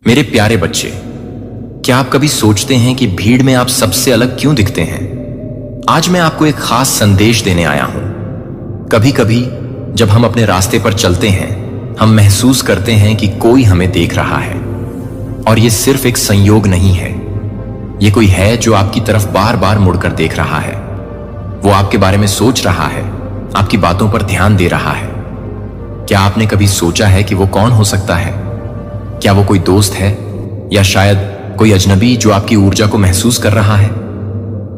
मेरे प्यारे बच्चे, क्या आप कभी सोचते हैं कि भीड़ में आप सबसे अलग क्यों दिखते हैं? आज मैं आपको एक खास संदेश देने आया हूं। कभी कभी जब हम अपने रास्ते पर चलते हैं, हम महसूस करते हैं कि कोई हमें देख रहा है। और यह सिर्फ एक संयोग नहीं है, यह कोई है जो आपकी तरफ बार बार मुड़कर देख रहा है। वो आपके बारे में सोच रहा है, आपकी बातों पर ध्यान दे रहा है। क्या आपने कभी सोचा है कि वो कौन हो सकता है? क्या वो कोई दोस्त है, या शायद कोई अजनबी जो आपकी ऊर्जा को महसूस कर रहा है?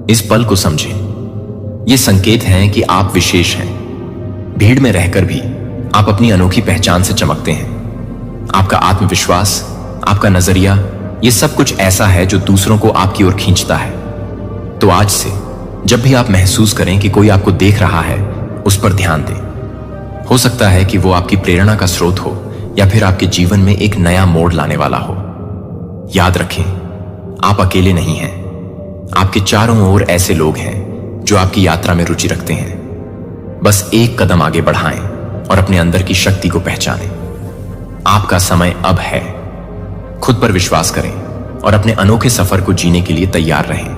इस पल को समझें। ये संकेत हैं कि आप विशेष हैं। भीड़ में रहकर भी आप अपनी अनोखी पहचान से चमकते हैं। आपका आत्मविश्वास, आपका नजरिया, ये सब कुछ ऐसा है जो दूसरों को आपकी ओर खींचता है। तो आज से जब भी आप महसूस करें कि कोई आपको देख रहा है, उस पर ध्यान दें। हो सकता है कि वो आपकी प्रेरणा का स्रोत हो, या फिर आपके जीवन में एक नया मोड़ लाने वाला हो। याद रखें, आप अकेले नहीं हैं। आपके चारों ओर ऐसे लोग हैं जो आपकी यात्रा में रुचि रखते हैं। बस एक कदम आगे बढ़ाएं और अपने अंदर की शक्ति को पहचानें। आपका समय अब है। खुद पर विश्वास करें और अपने अनोखे सफर को जीने के लिए तैयार रहें।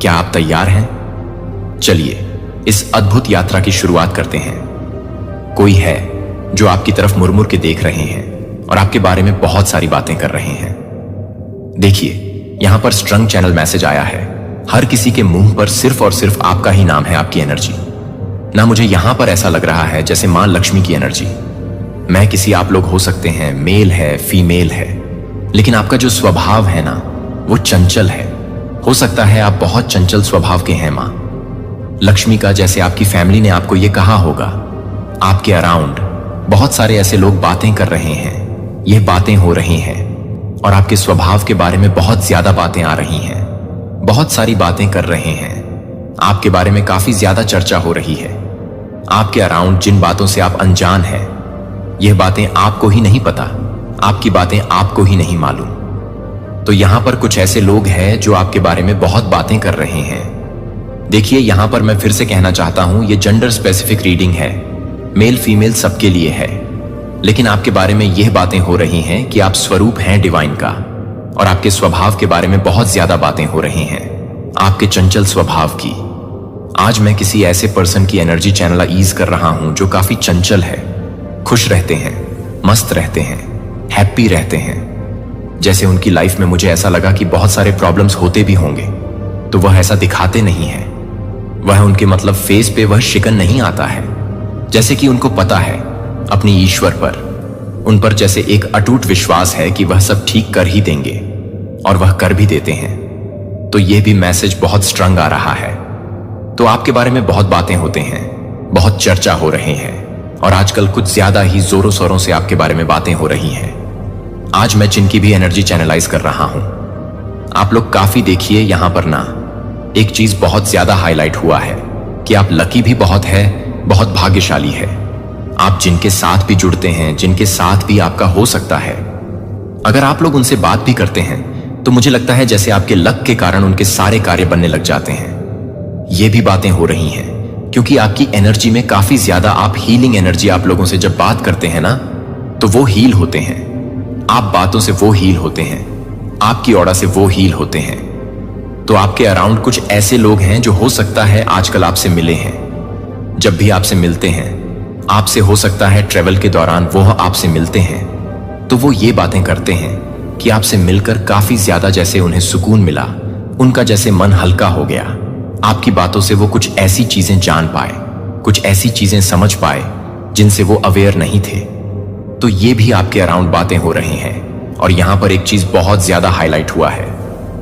क्या आप तैयार हैं? चलिए इस अद्भुत यात्रा की शुरुआत करते हैं। कोई है जो आपकी तरफ मुड़मुड़ के देख रहे हैं और आपके बारे में बहुत सारी बातें कर रहे हैं। देखिए, यहां पर स्ट्रंग चैनल मैसेज आया है। हर किसी के मुंह पर सिर्फ और सिर्फ आपका ही नाम है, आपकी एनर्जी। ना मुझे यहां पर ऐसा लग रहा है जैसे मां लक्ष्मी की एनर्जी। मैं किसी आप लोग हो सकते हैं, मेल है, फीमेल है, लेकिन आपका जो स्वभाव है ना, वो चंचल है। हो सकता है आप बहुत चंचल स्वभाव के हैं मां लक्ष्मी का। जैसे आपकी फैमिली ने आपको यह कहा होगा, आपके अराउंड बहुत सारे ऐसे लोग बातें कर रहे हैं, ये बातें हो रही हैं, और आपके स्वभाव के बारे में बहुत ज्यादा बातें आ रही हैं। बहुत सारी बातें कर रहे हैं, आपके बारे में काफी ज्यादा चर्चा हो रही है। आपके अराउंड जिन बातों से आप अनजान हैं, यह बातें आपको ही नहीं पता, आपकी बातें आपको ही नहीं मालूम। तो यहां पर कुछ ऐसे लोग हैं जो आपके बारे में बहुत बातें कर रहे हैं। देखिए, यहां पर मैं फिर से कहना चाहता हूं, यह जेंडर स्पेसिफिक रीडिंग है, मेल फीमेल सबके लिए है। लेकिन आपके बारे में यह बातें हो रही हैं कि आप स्वरूप हैं डिवाइन का, और आपके स्वभाव के बारे में बहुत ज्यादा बातें हो रही हैं, आपके चंचल स्वभाव की। आज मैं किसी ऐसे पर्सन की एनर्जी चैनलाइज कर रहा हूं जो काफी चंचल है, खुश रहते हैं, मस्त रहते हैं, हैप्पी रहते हैं। जैसे उनकी लाइफ में मुझे ऐसा लगा कि बहुत सारे प्रॉब्लम्स होते भी होंगे, तो वह ऐसा दिखाते नहीं है। वह उनके मतलब फेस पे वह शिकन नहीं आता है। जैसे कि उनको पता है अपनी ईश्वर पर, उन पर जैसे एक अटूट विश्वास है कि वह सब ठीक कर ही देंगे, और वह कर भी देते हैं। तो यह भी मैसेज बहुत स्ट्रंग आ रहा है। तो आपके बारे में बहुत बातें होते हैं, बहुत चर्चा हो रहे हैं, और आजकल कुछ ज्यादा ही जोरों शोरों से आपके बारे में बातें हो रही हैं। आज मैं जिनकी भी एनर्जी चैनलाइज कर रहा हूं, आप लोग काफी देखिए, यहां पर ना एक चीज बहुत ज्यादा हाईलाइट हुआ है कि आप लकी भी बहुत है, बहुत भाग्यशाली है। आप जिनके साथ भी जुड़ते हैं, जिनके साथ भी आपका हो सकता है, अगर आप लोग उनसे बात भी करते हैं, तो मुझे लगता है जैसे आपके लक के कारण उनके सारे कार्य बनने लग जाते हैं। ये भी बातें हो रही हैं क्योंकि आपकी एनर्जी में काफी ज्यादा आप हीलिंग एनर्जी, आप लोगों से जब बात करते हैं ना, तो वो हील होते हैं। आप बातों से वो हील होते हैं, आपकी ऑरा से वो हील होते हैं। तो आपके अराउंड कुछ ऐसे लोग हैं जो हो सकता है आजकल आपसे मिले हैं। जब भी आपसे मिलते हैं, आपसे हो सकता है ट्रेवल के दौरान वो आपसे मिलते हैं, तो वो ये बातें करते हैं कि आपसे मिलकर काफी ज्यादा जैसे उन्हें सुकून मिला, उनका जैसे मन हल्का हो गया। आपकी बातों से वो कुछ ऐसी चीजें जान पाए, कुछ ऐसी चीजें समझ पाए जिनसे वो अवेयर नहीं थे। तो ये भी आपके अराउंड बातें हो रही हैं। और यहां पर एक चीज बहुत ज्यादा हाईलाइट हुआ है।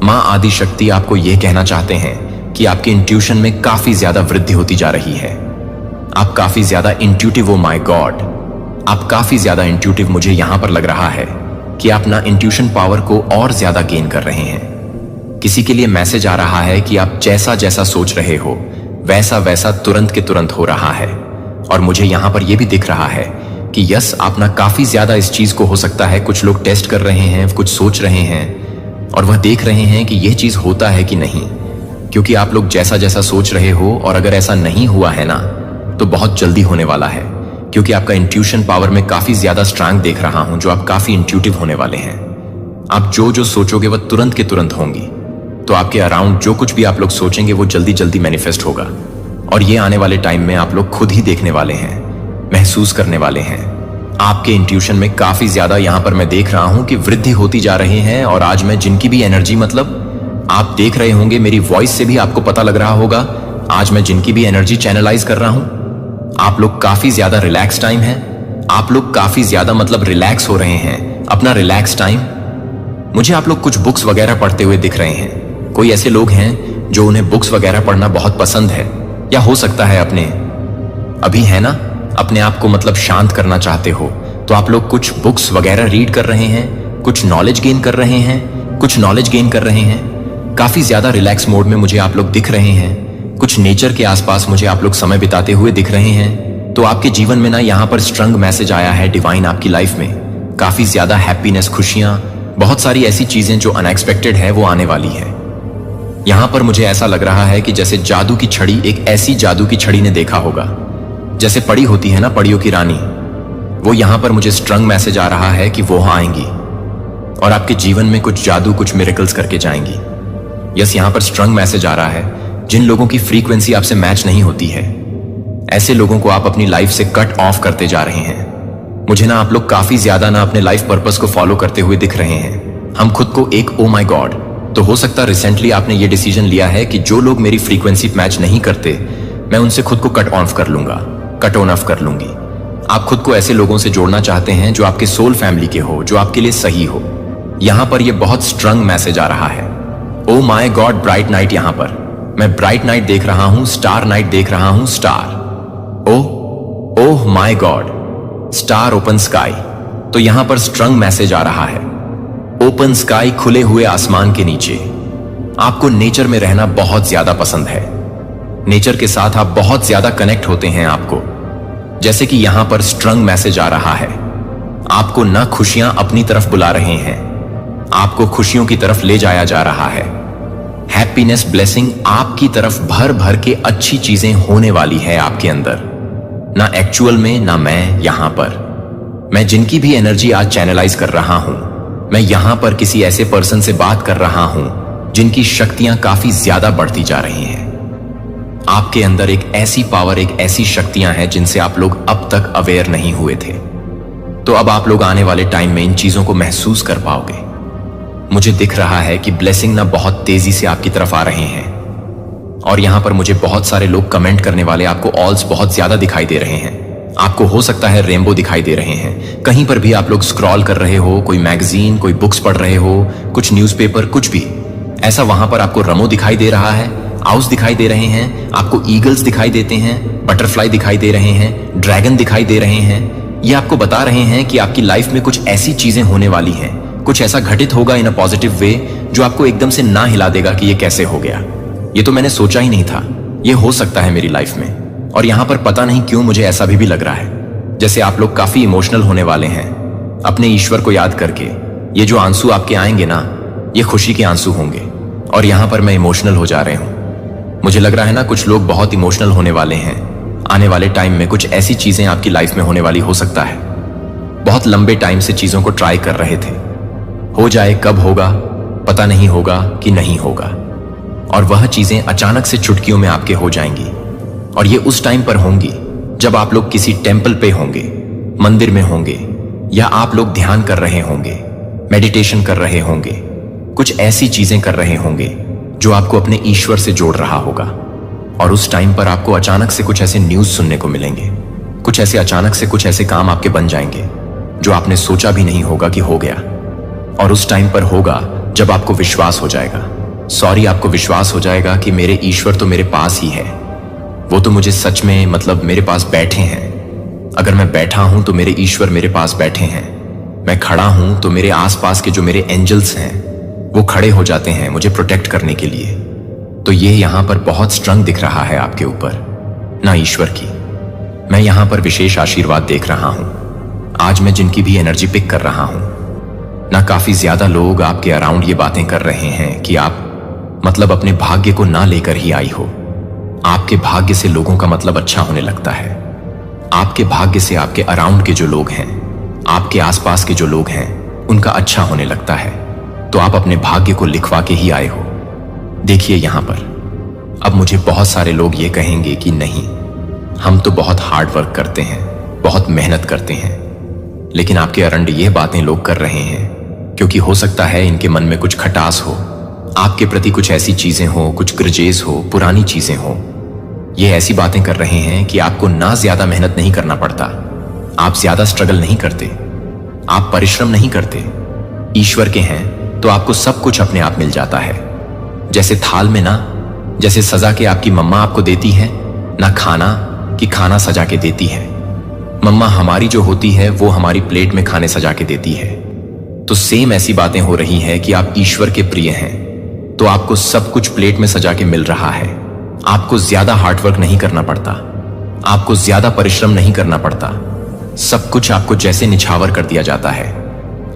मां आदि शक्ति आपको यह कहना चाहते हैं कि आपके इंट्यूशन में काफी ज्यादा वृद्धि होती जा रही है। आप काफी ज्यादा इंट्यूटिव हो, माय गॉड, आप काफी ज्यादा इंट्यूटिव। मुझे यहां पर लग रहा है कि आप ना इंट्यूशन पावर को और ज्यादा गेन कर रहे हैं। किसी के लिए मैसेज आ रहा है कि आप जैसा जैसा सोच रहे हो, वैसा वैसा तुरंत के तुरंत हो रहा है। और मुझे यहां पर यह भी दिख रहा है कि यस, आप ना काफी ज्यादा इस चीज को, हो सकता है कुछ लोग टेस्ट कर रहे हैं, कुछ सोच रहे हैं, और वह देख रहे हैं कि यह चीज होता है कि नहीं। क्योंकि आप लोग जैसा जैसा सोच रहे हो, और अगर ऐसा नहीं हुआ है ना, तो बहुत जल्दी होने वाला है। क्योंकि आपका इंट्यूशन पावर में काफी ज्यादा स्ट्रेंथ देख रहा हूं, जो आप काफी इंट्यूटिव होने वाले हैं। आप जो जो सोचोगे वह तुरंत के तुरंत होंगी। तो आपके अराउंड जो कुछ भी आप लोग सोचेंगे वो जल्दी जल्दी मैनिफेस्ट होगा। और ये आने वाले टाइम में आप लोग खुद ही देखने वाले हैं, महसूस करने वाले हैं। आपके इंट्यूशन में काफी ज्यादा यहाँ पर मैं देख रहा हूं कि वृद्धि होती जा रही है। और आज मैं जिनकी भी एनर्जी, मतलब आप देख रहे होंगे, मेरी वॉइस से भी आपको पता लग रहा होगा, आज मैं जिनकी भी एनर्जी चैनलाइज कर रहा हूं, आप लोग काफी ज्यादा रिलैक्स टाइम है। आप लोग काफी ज्यादा मतलब रिलैक्स हो रहे हैं, अपना रिलैक्स टाइम। मुझे आप लोग कुछ बुक्स वगैरह पढ़ते हुए दिख रहे हैं। कोई ऐसे लोग हैं जो उन्हें बुक्स वगैरह पढ़ना बहुत पसंद है, या हो सकता है अपने अभी है ना, अपने आप को मतलब शांत करना चाहते हो, तो आप लोग कुछ बुक्स वगैरह रीड कर रहे हैं, कुछ नॉलेज गेन कर रहे हैं, काफी ज्यादा रिलैक्स मोड में मुझे आप लोग दिख रहे हैं। कुछ नेचर के आसपास मुझे आप लोग समय बिताते हुए दिख रहे हैं। तो आपके जीवन में ना यहाँ पर स्ट्रंग मैसेज आया है डिवाइन आपकी लाइफ में। काफी ज्यादा हैप्पीनेस, खुशियां, बहुत सारी ऐसी चीजें जो अनएक्सपेक्टेड है वो आने वाली है। यहाँ पर मुझे ऐसा लग रहा है कि जैसे जादू की छड़ी, एक ऐसी जादू की छड़ी ने देखा होगा, जैसे पड़ी होती है ना, पड़ियों की रानी, वो यहां पर मुझे स्ट्रंग मैसेज आ रहा है कि वो आएंगी और आपके जीवन में कुछ जादू, कुछ मिरेकल्स करके जाएंगी। यस, यहां पर स्ट्रंग मैसेज आ रहा है। जिन लोगों की फ्रीक्वेंसी आपसे मैच नहीं होती है, ऐसे लोगों को आप अपनी लाइफ से कट ऑफ करते जा रहे हैं। मुझे ना आप लोग काफी ज्यादा ना अपने लाइफ पर्पस को फॉलो करते हुए दिख रहे हैं। हम खुद को एक ओ माई गॉड, तो हो सकता रिसेंटली आपने ये डिसीजन लिया है कि जो लोग मेरी फ्रीक्वेंसी मैच नहीं करते, मैं उनसे खुद को कट ऑफ कर लूंगा, कट ऑन ऑफ कर लूंगी। आप खुद को ऐसे लोगों से जोड़ना चाहते हैं जो आपके सोल फैमिली के हो, जो आपके लिए सही हो। यहां पर ये बहुत स्ट्रंग मैसेज आ रहा है। Oh my God, bright night, यहां पर मैं ब्राइट नाइट देख रहा हूं, स्टार नाइट देख रहा हूं, star, oh my God, star, open sky. तो यहां पर स्ट्रंग मैसेज आ रहा है, ओपन स्काई, खुले हुए आसमान के नीचे। आपको नेचर में रहना बहुत ज्यादा पसंद है, नेचर के साथ आप बहुत ज्यादा कनेक्ट होते हैं आपको। जैसे कि यहां पर स्ट्रंग मैसेज आ रहा है, आपको ना खुशियां अपनी तरफ बुला रहे हैं, आपको खुशियों की तरफ ले जाया जा रहा है। हैप्पीनेस, ब्लेसिंग आपकी तरफ भर भर के अच्छी चीजें होने वाली है आपके अंदर। ना एक्चुअल में, ना मैं यहां पर, मैं जिनकी भी एनर्जी आज चैनलाइज कर रहा हूं, मैं यहां पर किसी ऐसे पर्सन से बात कर रहा हूं जिनकी शक्तियां काफी ज्यादा बढ़ती जा रही हैं। आपके अंदर एक ऐसी पावर, एक ऐसी शक्तियां हैं जिनसे आप लोग अब तक अवेयर नहीं हुए थे। तो अब आप लोग आने वाले टाइम में इन चीजों को महसूस कर पाओगे। मुझे दिख रहा है कि ब्लेसिंग ना बहुत तेजी से आपकी तरफ आ रहे हैं। और यहां पर मुझे बहुत सारे लोग कमेंट करने वाले, आपको ऑल्स बहुत ज्यादा दिखाई दे रहे हैं। आपको हो सकता है रेनबो दिखाई दे रहे हैं। कहीं पर भी आप लोग स्क्रॉल कर रहे हो, कोई मैगजीन, कोई बुक्स पढ़ रहे हो, कुछ न्यूज़पेपर, कुछ भी ऐसा, वहां पर आपको रमो दिखाई दे रहा है, आउस दिखाई दे रहे हैं, आपको ईगल्स दिखाई देते हैं, बटरफ्लाई दिखाई दे रहे हैं, ड्रैगन दिखाई दे रहे हैं। ये आपको बता रहे हैं कि आपकी लाइफ में कुछ ऐसी चीजें होने वाली हैं, कुछ ऐसा घटित होगा इन अ पॉजिटिव वे जो आपको एकदम से ना हिला देगा कि ये कैसे हो गया, ये तो मैंने सोचा ही नहीं था, ये हो सकता है मेरी लाइफ में। और यहां पर पता नहीं क्यों मुझे ऐसा भी लग रहा है जैसे आप लोग काफी इमोशनल होने वाले हैं अपने ईश्वर को याद करके। ये जो आंसू आपके आएंगे ना, ये खुशी के आंसू होंगे। और यहां पर मैं इमोशनल हो जा रहे हूं। मुझे लग रहा है ना कुछ लोग बहुत इमोशनल होने वाले हैं। आने वाले टाइम में कुछ ऐसी चीजें आपकी लाइफ में होने वाली हो सकता है। बहुत लंबे टाइम से चीजों को ट्राई कर रहे थे, हो जाए, कब होगा पता नहीं होगा कि नहीं होगा, और वह चीजें अचानक से चुटकियों में आपके हो जाएंगी। और ये उस टाइम पर होंगी जब आप लोग किसी टेम्पल पे होंगे, मंदिर में होंगे, या आप लोग ध्यान कर रहे होंगे, मेडिटेशन कर रहे होंगे, कुछ ऐसी चीजें कर रहे होंगे जो आपको अपने ईश्वर से जोड़ रहा होगा। और उस टाइम पर आपको अचानक से कुछ ऐसे न्यूज सुनने को मिलेंगे, कुछ ऐसे अचानक से कुछ ऐसे काम आपके बन जाएंगे जो आपने सोचा भी नहीं होगा कि हो गया। और उस टाइम पर होगा जब आपको विश्वास हो जाएगा, आपको विश्वास हो जाएगा कि मेरे ईश्वर तो मेरे पास ही है, वो तो मुझे सच में मतलब मेरे पास बैठे हैं। अगर मैं बैठा हूं तो मेरे ईश्वर मेरे पास बैठे हैं, मैं खड़ा हूं तो मेरे आसपास के जो मेरे एंजल्स हैं वो खड़े हो जाते हैं मुझे प्रोटेक्ट करने के लिए। तो ये यहां पर बहुत स्ट्रंग दिख रहा है आपके ऊपर ना ईश्वर की। मैं यहां पर विशेष आशीर्वाद देख रहा हूं। आज मैं जिनकी भी एनर्जी पिक कर रहा हूं ना, काफी ज्यादा लोग आपके अराउंड ये बातें कर रहे हैं कि आप मतलब अपने भाग्य को ना लेकर ही आई हो। आपके भाग्य से लोगों का मतलब अच्छा होने लगता है। आपके भाग्य से आपके अराउंड के जो लोग हैं, आपके आसपास के जो लोग हैं, उनका अच्छा होने लगता है। तो आप अपने भाग्य को लिखवा के ही आए हो। देखिए यहां पर अब मुझे बहुत सारे लोग ये कहेंगे कि नहीं, हम तो बहुत हार्ड वर्क करते हैं, बहुत मेहनत करते हैं, लेकिन आपके अरंड ये बातें लोग कर रहे हैं क्योंकि हो सकता है इनके मन में कुछ खटास हो, आपके प्रति कुछ ऐसी चीजें हो, कुछ ग्रजेस हो, पुरानी चीजें हो। ये ऐसी बातें कर रहे हैं कि आपको ना ज्यादा मेहनत नहीं करना पड़ता, आप ज्यादा स्ट्रगल नहीं करते, आप परिश्रम नहीं करते। ईश्वर के हैं तो आपको सब कुछ अपने आप मिल जाता है। जैसे थाल में ना, जैसे सजा के आपकी मम्मा आपको देती है ना, खाना कि खाना सजा के देती है। मम्मा हमारी जो होती है वो हमारी प्लेट में खाने सजा के देती है। तो सेम ऐसी बातें हो रही है कि आप ईश्वर के प्रिय हैं तो आपको सब कुछ प्लेट में सजा के मिल रहा है। आपको ज्यादा हार्डवर्क नहीं करना पड़ता, आपको ज्यादा परिश्रम नहीं करना पड़ता, सब कुछ आपको जैसे निछावर कर दिया जाता है।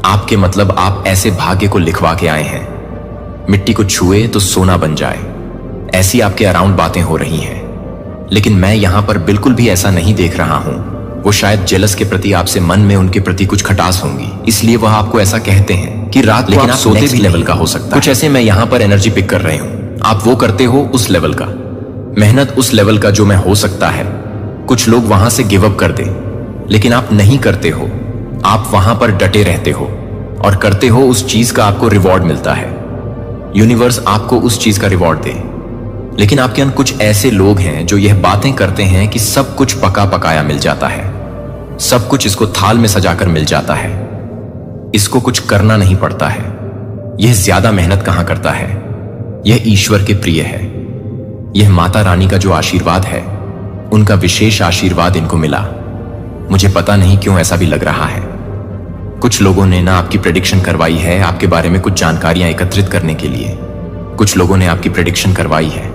आपके मतलब आप ऐसे भाग्य को लिखवा के आए हैं, मिट्टी को छुए तो सोना बन जाए, ऐसी आपके अराउंड बातें हो रही हैं। लेकिन मैं यहां पर बिल्कुल भी ऐसा नहीं देख रहा हूं। वो शायद जेलस के प्रति आपसे मन में उनके प्रति कुछ खटास होंगी, इसलिए वह आपको ऐसा कहते हैं कि रात लेकिन आप सोते भी लेवल का हो सकता है। कुछ ऐसे मैं यहां पर एनर्जी पिक कर रहे हूं। आप वो करते हो उस लेवल का, मेहनत उस लेवल का जो मैं हो सकता है। कुछ लोग वहां से गिव अप कर दे, लेकिन आप नहीं करते हो, आप वहां पर डटे रहते हो और करते हो उस चीज का आपको रिवॉर्ड मिलता है। यूनिवर्स आपको उस चीज का रिवॉर्ड दे। लेकिन आपके अंदर कुछ ऐसे लोग हैं जो यह बातें करते हैं कि सब कुछ पका पकाया मिल जाता है, सब कुछ इसको थाल में सजाकर मिल जाता है, इसको कुछ करना नहीं पड़ता है, यह ज्यादा मेहनत कहां करता है, यह ईश्वर के प्रिय है, यह माता रानी का जो आशीर्वाद है, उनका विशेष आशीर्वाद इनको मिला। मुझे पता नहीं क्यों ऐसा भी लग रहा है। कुछ लोगों ने ना आपकी प्रेडिक्शन करवाई है आपके बारे में कुछ जानकारियां एकत्रित करने के लिए, कुछ लोगों ने आपकी प्रेडिक्शन करवाई है,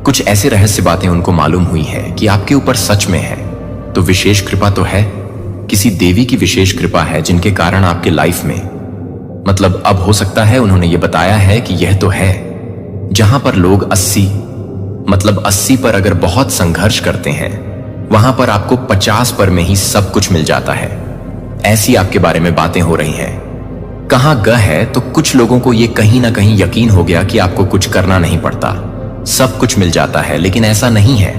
कुछ ऐसे रहस्य बातें उनको मालूम हुई है कि आपके ऊपर सच में है। तो विशेष कृपा तो है, किसी देवी की विशेष कृपा है जिनके कारण आपके लाइफ में, मतलब अब हो सकता है उन्होंने ये बताया है कि यह तो है जहां पर लोग 80 पर अगर बहुत संघर्ष करते हैं, वहां पर आपको 50 पर में ही सब कुछ मिल जाता है। ऐसी आपके बारे में बातें हो रही हैं। कहां ग है तो कुछ लोगों को यह कहीं ना कहीं यकीन हो गया कि आपको कुछ करना नहीं पड़ता, सब कुछ मिल जाता है। लेकिन ऐसा नहीं है।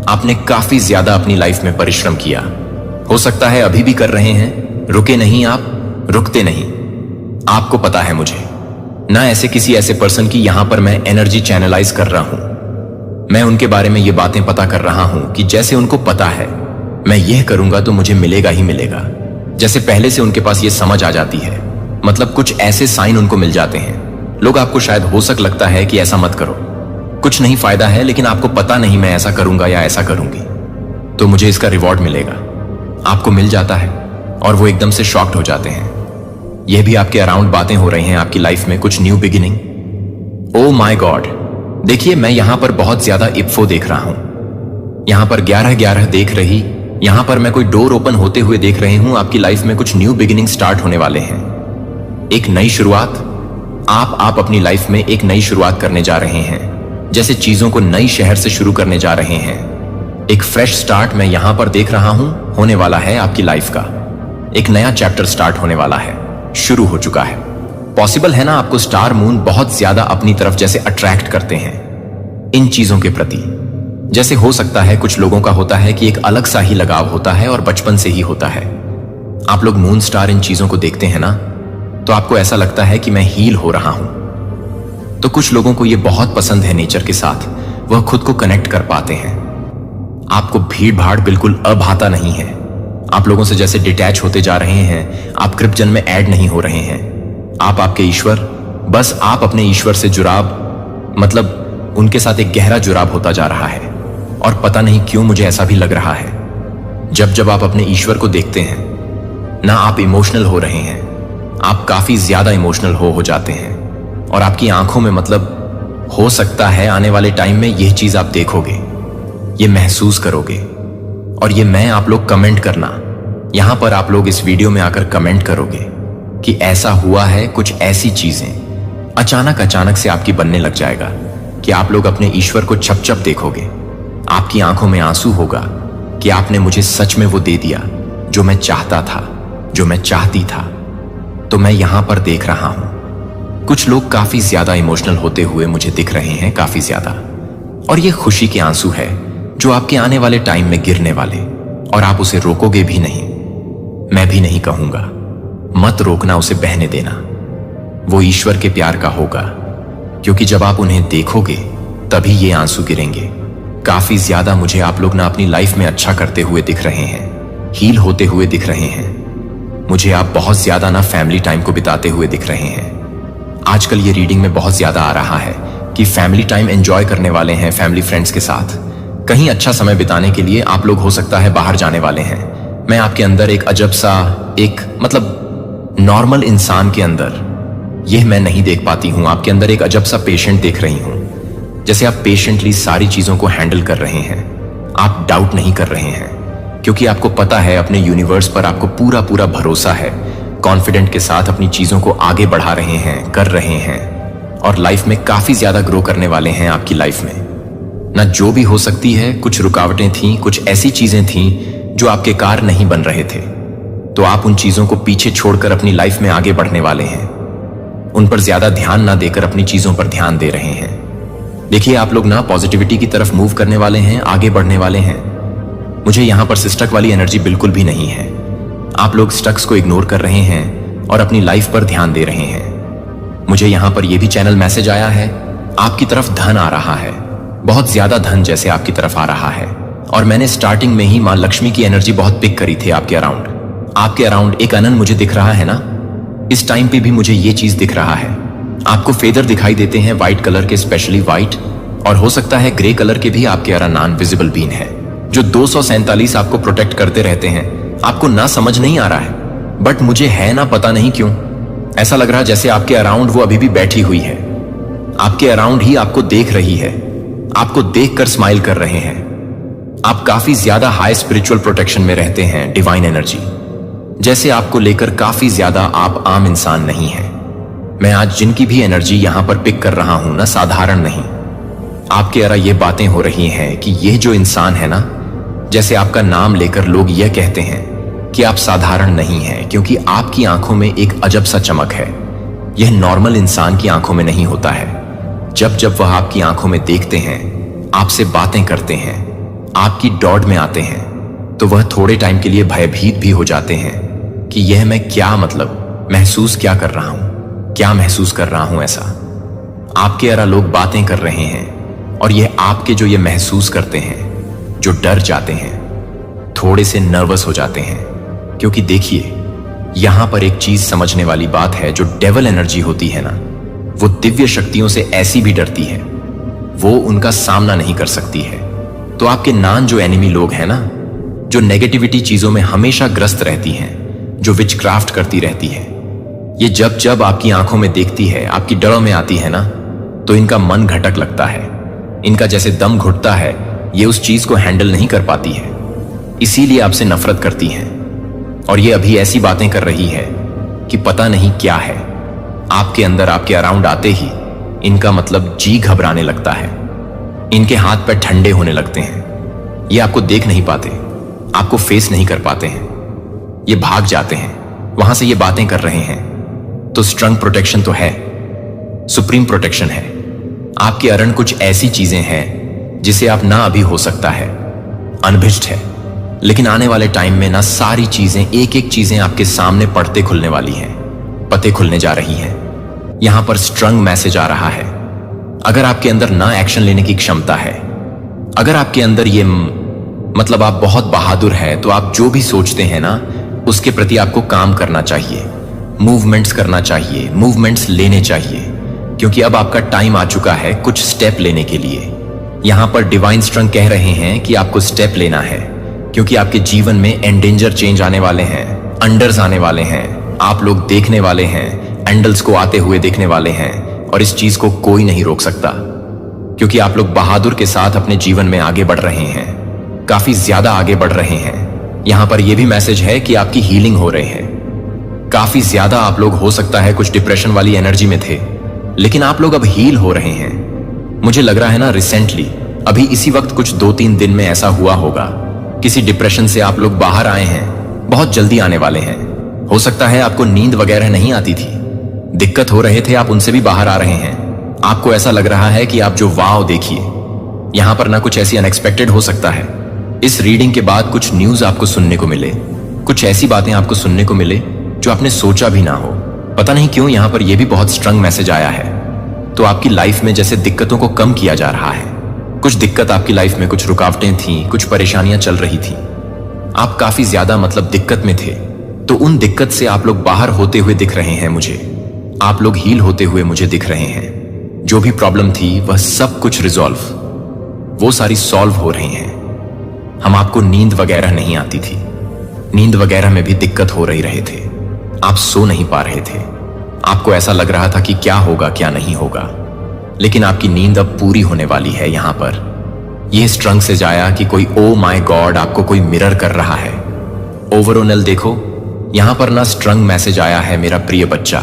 आपने काफी ज्यादा अपनी लाइफ में परिश्रम किया, हो सकता है अभी भी कर रहे हैं, रुके नहीं, आप रुकते नहीं। आपको पता है मुझे ना, ऐसे किसी ऐसे पर्सन की यहां पर मैं एनर्जी चैनलाइज कर रहा हूं। मैं उनके बारे में ये बातें पता कर रहा हूं कि जैसे उनको पता है मैं यह करूंगा तो मुझे मिलेगा ही मिलेगा, जैसे पहले से उनके पास ये समझ आ जाती है। मतलब कुछ ऐसे साइन उनको मिल जाते हैं। लोग आपको शायद हो सक लगता है कि ऐसा मत करो, कुछ नहीं फायदा है, लेकिन आपको पता नहीं मैं ऐसा करूंगा या ऐसा करूंगी तो मुझे इसका रिवॉर्ड मिलेगा। आपको मिल जाता है और वो एकदम से शॉक्ड हो जाते हैं। यह भी आपके अराउंड बातें हो रही हैं आपकी लाइफ में, कुछ new beginning. Oh my God, देखिए मैं यहां पर बहुत ज्यादा इफ्फो देख रहा हूं। यहां पर 11-11 देख रही, यहां पर मैं कोई डोर ओपन होते हुए देख रही हूं। आपकी लाइफ में कुछ न्यू बिगिनिंग स्टार्ट होने वाले हैं, एक नई शुरुआत। आप अपनी लाइफ में एक नई शुरुआत करने जा रहे हैं, जैसे चीजों को नई शहर से शुरू करने जा रहे हैं। एक फ्रेश स्टार्ट मैं यहां पर देख रहा हूं होने वाला है आपकी लाइफ का। एक नया चैप्टर स्टार्ट होने वाला है, शुरू हो चुका है। पॉसिबल है ना, आपको स्टार मून बहुत ज्यादा अपनी तरफ जैसे अट्रैक्ट करते हैं इन चीजों के प्रति। जैसे हो सकता है कुछ लोगों का होता है कि एक अलग सा ही लगाव होता है और बचपन से ही होता है। आप लोग मून स्टार इन चीजों को देखते हैं ना, तो आपको ऐसा लगता है कि मैं हील हो रहा हूं। तो कुछ लोगों को यह बहुत पसंद है नेचर के साथ, वह खुद को कनेक्ट कर पाते हैं। आपको भीड़ भाड़ बिल्कुल अभाता नहीं है। आप लोगों से जैसे डिटैच होते जा रहे हैं, आप कृपजन में ऐड नहीं हो रहे हैं। आप आपके ईश्वर, बस आप अपने ईश्वर से जुड़ाव, मतलब उनके साथ एक गहरा जुड़ाव होता जा रहा है। और पता नहीं क्यों मुझे ऐसा भी लग रहा है, जब आप अपने ईश्वर को देखते हैं ना, आप इमोशनल हो रहे हैं, आप काफी ज्यादा इमोशनल हो जाते हैं। और आपकी आंखों में, मतलब हो सकता है आने वाले टाइम में यह चीज आप देखोगे, ये महसूस करोगे। और ये मैं आप लोग कमेंट करना, यहां पर आप लोग इस वीडियो में आकर कमेंट करोगे कि ऐसा हुआ है। कुछ ऐसी चीजें अचानक से आपकी बनने लग जाएगा कि आप लोग अपने ईश्वर को छप देखोगे। आपकी आंखों में आंसू होगा कि आपने मुझे सच में वो दे दिया जो मैं चाहता था, जो मैं चाहती था। तो मैं यहां पर देख रहा हूं कुछ लोग काफी ज्यादा इमोशनल होते हुए मुझे दिख रहे हैं, काफी ज्यादा। और ये खुशी के आंसू है जो आपके आने वाले टाइम में गिरने वाले, और आप उसे रोकोगे भी नहीं। मैं भी नहीं कहूंगा, मत रोकना, उसे बहने देना। वो ईश्वर के प्यार का होगा, क्योंकि जब आप उन्हें देखोगे तभी ये आंसू गिरेंगे। काफी ज्यादा मुझे आप लोग ना अपनी लाइफ में अच्छा करते हुए दिख रहे हैं, हील होते हुए दिख रहे हैं। मुझे आप बहुत ज्यादा ना फैमिली टाइम को बिताते हुए दिख रहे हैं। आजकल ये रीडिंग में बहुत ज्यादा आ रहा है कि फैमिली टाइम एंजॉय करने वाले हैं, फैमिली फ्रेंड्स के साथ कहीं अच्छा समय बिताने के लिए आप लोग हो सकता है बाहर जाने वाले हैं। मैं आपके अंदर एक अजब सा, एक मतलब नॉर्मल इंसान के अंदर यह मैं नहीं देख पाती हूं। आपके अंदर एक अजब सा पेशेंट देख रही हूं, जैसे आप पेशेंटली सारी चीजों को हैंडल कर रहे हैं। आप डाउट नहीं कर रहे हैं, क्योंकि आपको पता है अपने यूनिवर्स पर आपको पूरा पूरा भरोसा है। कॉन्फिडेंट के साथ अपनी चीजों को आगे बढ़ा रहे हैं, कर रहे हैं, और लाइफ में काफी ज्यादा ग्रो करने वाले हैं आपकी लाइफ में। ना जो भी हो सकती है, कुछ रुकावटें थीं, कुछ ऐसी चीजें थीं जो आपके कार नहीं बन रहे थे, तो आप उन चीजों को पीछे छोड़कर अपनी लाइफ में आगे बढ़ने वाले हैं। उन पर ज्यादा ध्यान ना देकर अपनी चीजों पर ध्यान दे रहे हैं। देखिए, आप लोग ना पॉजिटिविटी की तरफ मूव करने वाले हैं, आगे बढ़ने वाले हैं। मुझे यहां पर स्टक वाली एनर्जी बिल्कुल भी नहीं है। आप लोग स्टक्स को इग्नोर कर रहे हैं और अपनी लाइफ पर ध्यान दे रहे हैं। मुझे यहां पर यह भी चैनल मैसेज आया है, आपकी तरफ धन आ रहा है, बहुत ज्यादा धन जैसे आपकी तरफ आ रहा है। और मैंने स्टार्टिंग में ही मां लक्ष्मी की एनर्जी बहुत पिक करी थी आपके अराउंड। आपके अराउंड एक अनन मुझे दिख रहा है ना, इस टाइम पे भी मुझे ये चीज दिख रहा है। आपको फेदर दिखाई देते हैं व्हाइट कलर के, स्पेशली व्हाइट, और हो सकता है ग्रे कलर के भी आपके अराउंड नॉन विजिबल बीन है, जो 247 आपको प्रोटेक्ट करते रहते हैं। आपको ना समझ नहीं आ रहा है, बट मुझे है ना, पता नहीं क्यों ऐसा लग रहा जैसे आपके अराउंड वो अभी भी बैठी हुई है। आपके अराउंड ही आपको देख रही है, आपको देखकर स्माइल कर रहे हैं। आप काफी ज्यादा हाई स्पिरिचुअल प्रोटेक्शन में रहते हैं, डिवाइन एनर्जी जैसे आपको लेकर काफी ज्यादा आप आम इंसान नहीं हैं। मैं आज जिनकी भी एनर्जी यहां पर पिक कर रहा हूं ना, साधारण नहीं। आपके अरा ये बातें हो रही हैं कि यह जो इंसान है ना, जैसे आपका नाम लेकर लोग यह कहते हैं कि आप साधारण नहीं हैं, क्योंकि आपकी आंखों में एक अजब सा चमक है। यह नॉर्मल इंसान की आंखों में नहीं होता है। जब जब वह आपकी आंखों में देखते हैं, आपसे बातें करते हैं, आपकी दौड़ में आते हैं, तो वह थोड़े टाइम के लिए भयभीत भी हो जाते हैं कि यह मैं क्या, मतलब महसूस क्या कर रहा हूं, क्या महसूस कर रहा हूं। ऐसा आपके अरा लोग बातें कर रहे हैं, और यह आपके जो ये महसूस करते हैं, जो डर जाते हैं, थोड़े से नर्वस हो जाते हैं। क्योंकि देखिए, यहां पर एक चीज समझने वाली बात है, जो डेवल एनर्जी होती है ना, वो दिव्य शक्तियों से ऐसी भी डरती है, वो उनका सामना नहीं कर सकती है। तो आपके नान जो एनिमी लोग हैं ना, जो नेगेटिविटी चीजों में हमेशा ग्रस्त रहती हैं, जो विचक्राफ्ट करती रहती है, ये जब जब आपकी आंखों में देखती है, आपकी डरों में आती है ना, तो इनका मन घटक लगता है, इनका जैसे दम घुटता है, ये उस चीज को हैंडल नहीं कर पाती है, इसीलिए आपसे नफरत करती हैं। और ये अभी ऐसी बातें कर रही है कि पता नहीं क्या है। आपके अंदर, आपके अराउंड आते ही इनका मतलब जी घबराने लगता है, इनके हाथ पैर ठंडे होने लगते हैं। ये आपको देख नहीं पाते, आपको फेस नहीं कर पाते हैं, ये भाग जाते हैं। वहां से ये बातें कर रहे हैं, तो स्ट्रंग प्रोटेक्शन तो है, सुप्रीम प्रोटेक्शन है। आपके अरण कुछ ऐसी चीजें हैं जिसे आप ना अभी हो सकता है अनभिष्ट है, लेकिन आने वाले टाइम में ना सारी चीजें, एक एक चीजें आपके सामने पड़ते खुलने वाली हैं, पते खुलने जा रही हैं। यहां पर स्ट्रंग मैसेज आ रहा है। अगर आपके अंदर ना एक्शन लेने की क्षमता है, अगर आपके अंदर ये मतलब आप बहुत बहादुर हैं, तो आप जो भी सोचते हैं ना, उसके प्रति आपको काम करना चाहिए, मूवमेंट्स करना चाहिए, मूवमेंट्स लेने चाहिए, क्योंकि अब आपका टाइम आ चुका है कुछ स्टेप लेने के लिए। यहां पर डिवाइन स्ट्रंग कह रहे हैं कि आपको स्टेप लेना है, क्योंकि आपके जीवन में एंडेंजर चेंज आने वाले हैं, अंडर्स आने वाले हैं, आप लोग देखने वाले हैं, एंडल्स को आते हुए देखने वाले हैं, और इस चीज को कोई नहीं रोक सकता, क्योंकि आप लोग बहादुर के साथ अपने जीवन में आगे बढ़ रहे हैं, काफी ज्यादा आगे बढ़ रहे हैं। यहां पर यह भी मैसेज है कि आपकी हीलिंग हो रही है। काफी ज्यादा आप लोग हो सकता है कुछ डिप्रेशन वाली एनर्जी में थे, लेकिन आप लोग अब हील हो रहे हैं। मुझे लग रहा है ना, रिसेंटली अभी इसी वक्त कुछ 2-3 दिन में ऐसा हुआ होगा, किसी डिप्रेशन से आप लोग बाहर आए हैं, बहुत जल्दी आने वाले हैं। हो सकता है आपको नींद वगैरह नहीं आती थी, दिक्कत हो रहे थे, आप उनसे भी बाहर आ रहे हैं। आपको ऐसा लग रहा है कि आप जो वाव देखिए, यहां पर ना कुछ ऐसी अनएक्सपेक्टेड हो सकता है। इस रीडिंग के बाद कुछ न्यूज आपको सुनने को मिले, कुछ ऐसी बातें आपको सुनने को मिले जो आपने सोचा भी ना हो। पता नहीं क्यों यहां पर यह भी बहुत स्ट्रॉन्ग मैसेज आया है। तो आपकी लाइफ में जैसे दिक्कतों को कम किया जा रहा है। कुछ दिक्कत आपकी लाइफ में, कुछ रुकावटें थी, कुछ परेशानियां चल रही थी, आप काफी ज्यादा दिक्कत में थे। तो उन दिक्कत से आप लोग बाहर होते हुए दिख रहे हैं मुझे, आप लोग हील होते हुए मुझे दिख रहे हैं। जो भी प्रॉब्लम थी वह सब कुछ रिजॉल्व, वो सारी सॉल्व हो रही हैं। हम आपको नींद वगैरह नहीं आती थी, नींद वगैरह में भी दिक्कत हो रहे थे, आप सो नहीं पा रहे थे। आपको ऐसा लग रहा था कि क्या होगा क्या नहीं होगा, लेकिन आपकी नींद अब पूरी होने वाली है। यहां पर यह स्ट्रंग से जाया कि कोई ओ माय गॉड आपको कोई मिरर कर रहा है। ओवरऑल देखो, यहां पर ना स्ट्रंग मैसेज आया है, मेरा प्रिय बच्चा,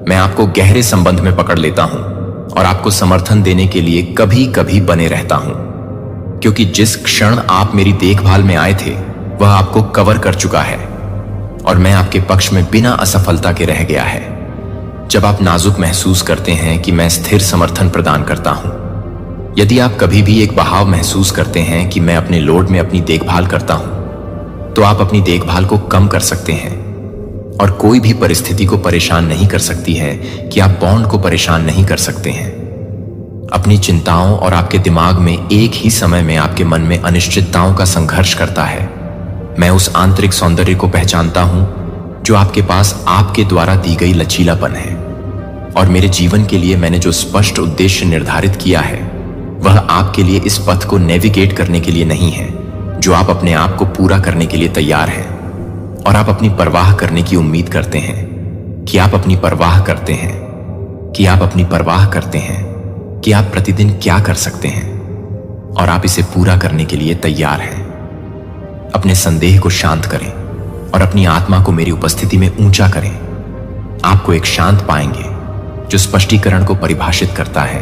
मैं आपको गहरे संबंध में पकड़ लेता हूं और आपको समर्थन देने के लिए कभी कभी बने रहता हूं, क्योंकि जिस क्षण आप मेरी देखभाल में आए थे वह आपको कवर कर चुका है और मैं आपके पक्ष में बिना असफलता के रह गया है। जब आप नाजुक महसूस करते हैं कि मैं स्थिर समर्थन प्रदान करता हूं, यदि आप कभी भी एक बहाव महसूस करते हैं कि मैं अपने लोड में अपनी देखभाल करता हूं, तो आप अपनी देखभाल को कम कर सकते हैं और कोई भी परिस्थिति को परेशान नहीं कर सकती है कि आप बॉन्ड को परेशान नहीं कर सकते हैं। अपनी चिंताओं और आपके दिमाग में एक ही समय में आपके मन में अनिश्चितताओं का संघर्ष करता है। मैं उस आंतरिक सौंदर्य को पहचानता हूं जो आपके पास आपके द्वारा दी गई लचीलापन है, और मेरे जीवन के लिए मैंने जो स्पष्ट उद्देश्य निर्धारित किया है वह आपके लिए इस पथ को नेविगेट करने के लिए नहीं है जो आप अपने आप को पूरा करने के लिए तैयार हैं और आप अपनी परवाह करने की उम्मीद करते हैं कि आप अपनी परवाह करते हैं, कि आप अपनी परवाह करते हैं कि आप प्रतिदिन क्या कर सकते हैं और आप इसे पूरा करने के लिए तैयार हैं। अपने संदेह को शांत करें और अपनी आत्मा को मेरी उपस्थिति में ऊंचा करें। आपको एक शांत पाएंगे जो स्पष्टीकरण को परिभाषित करता है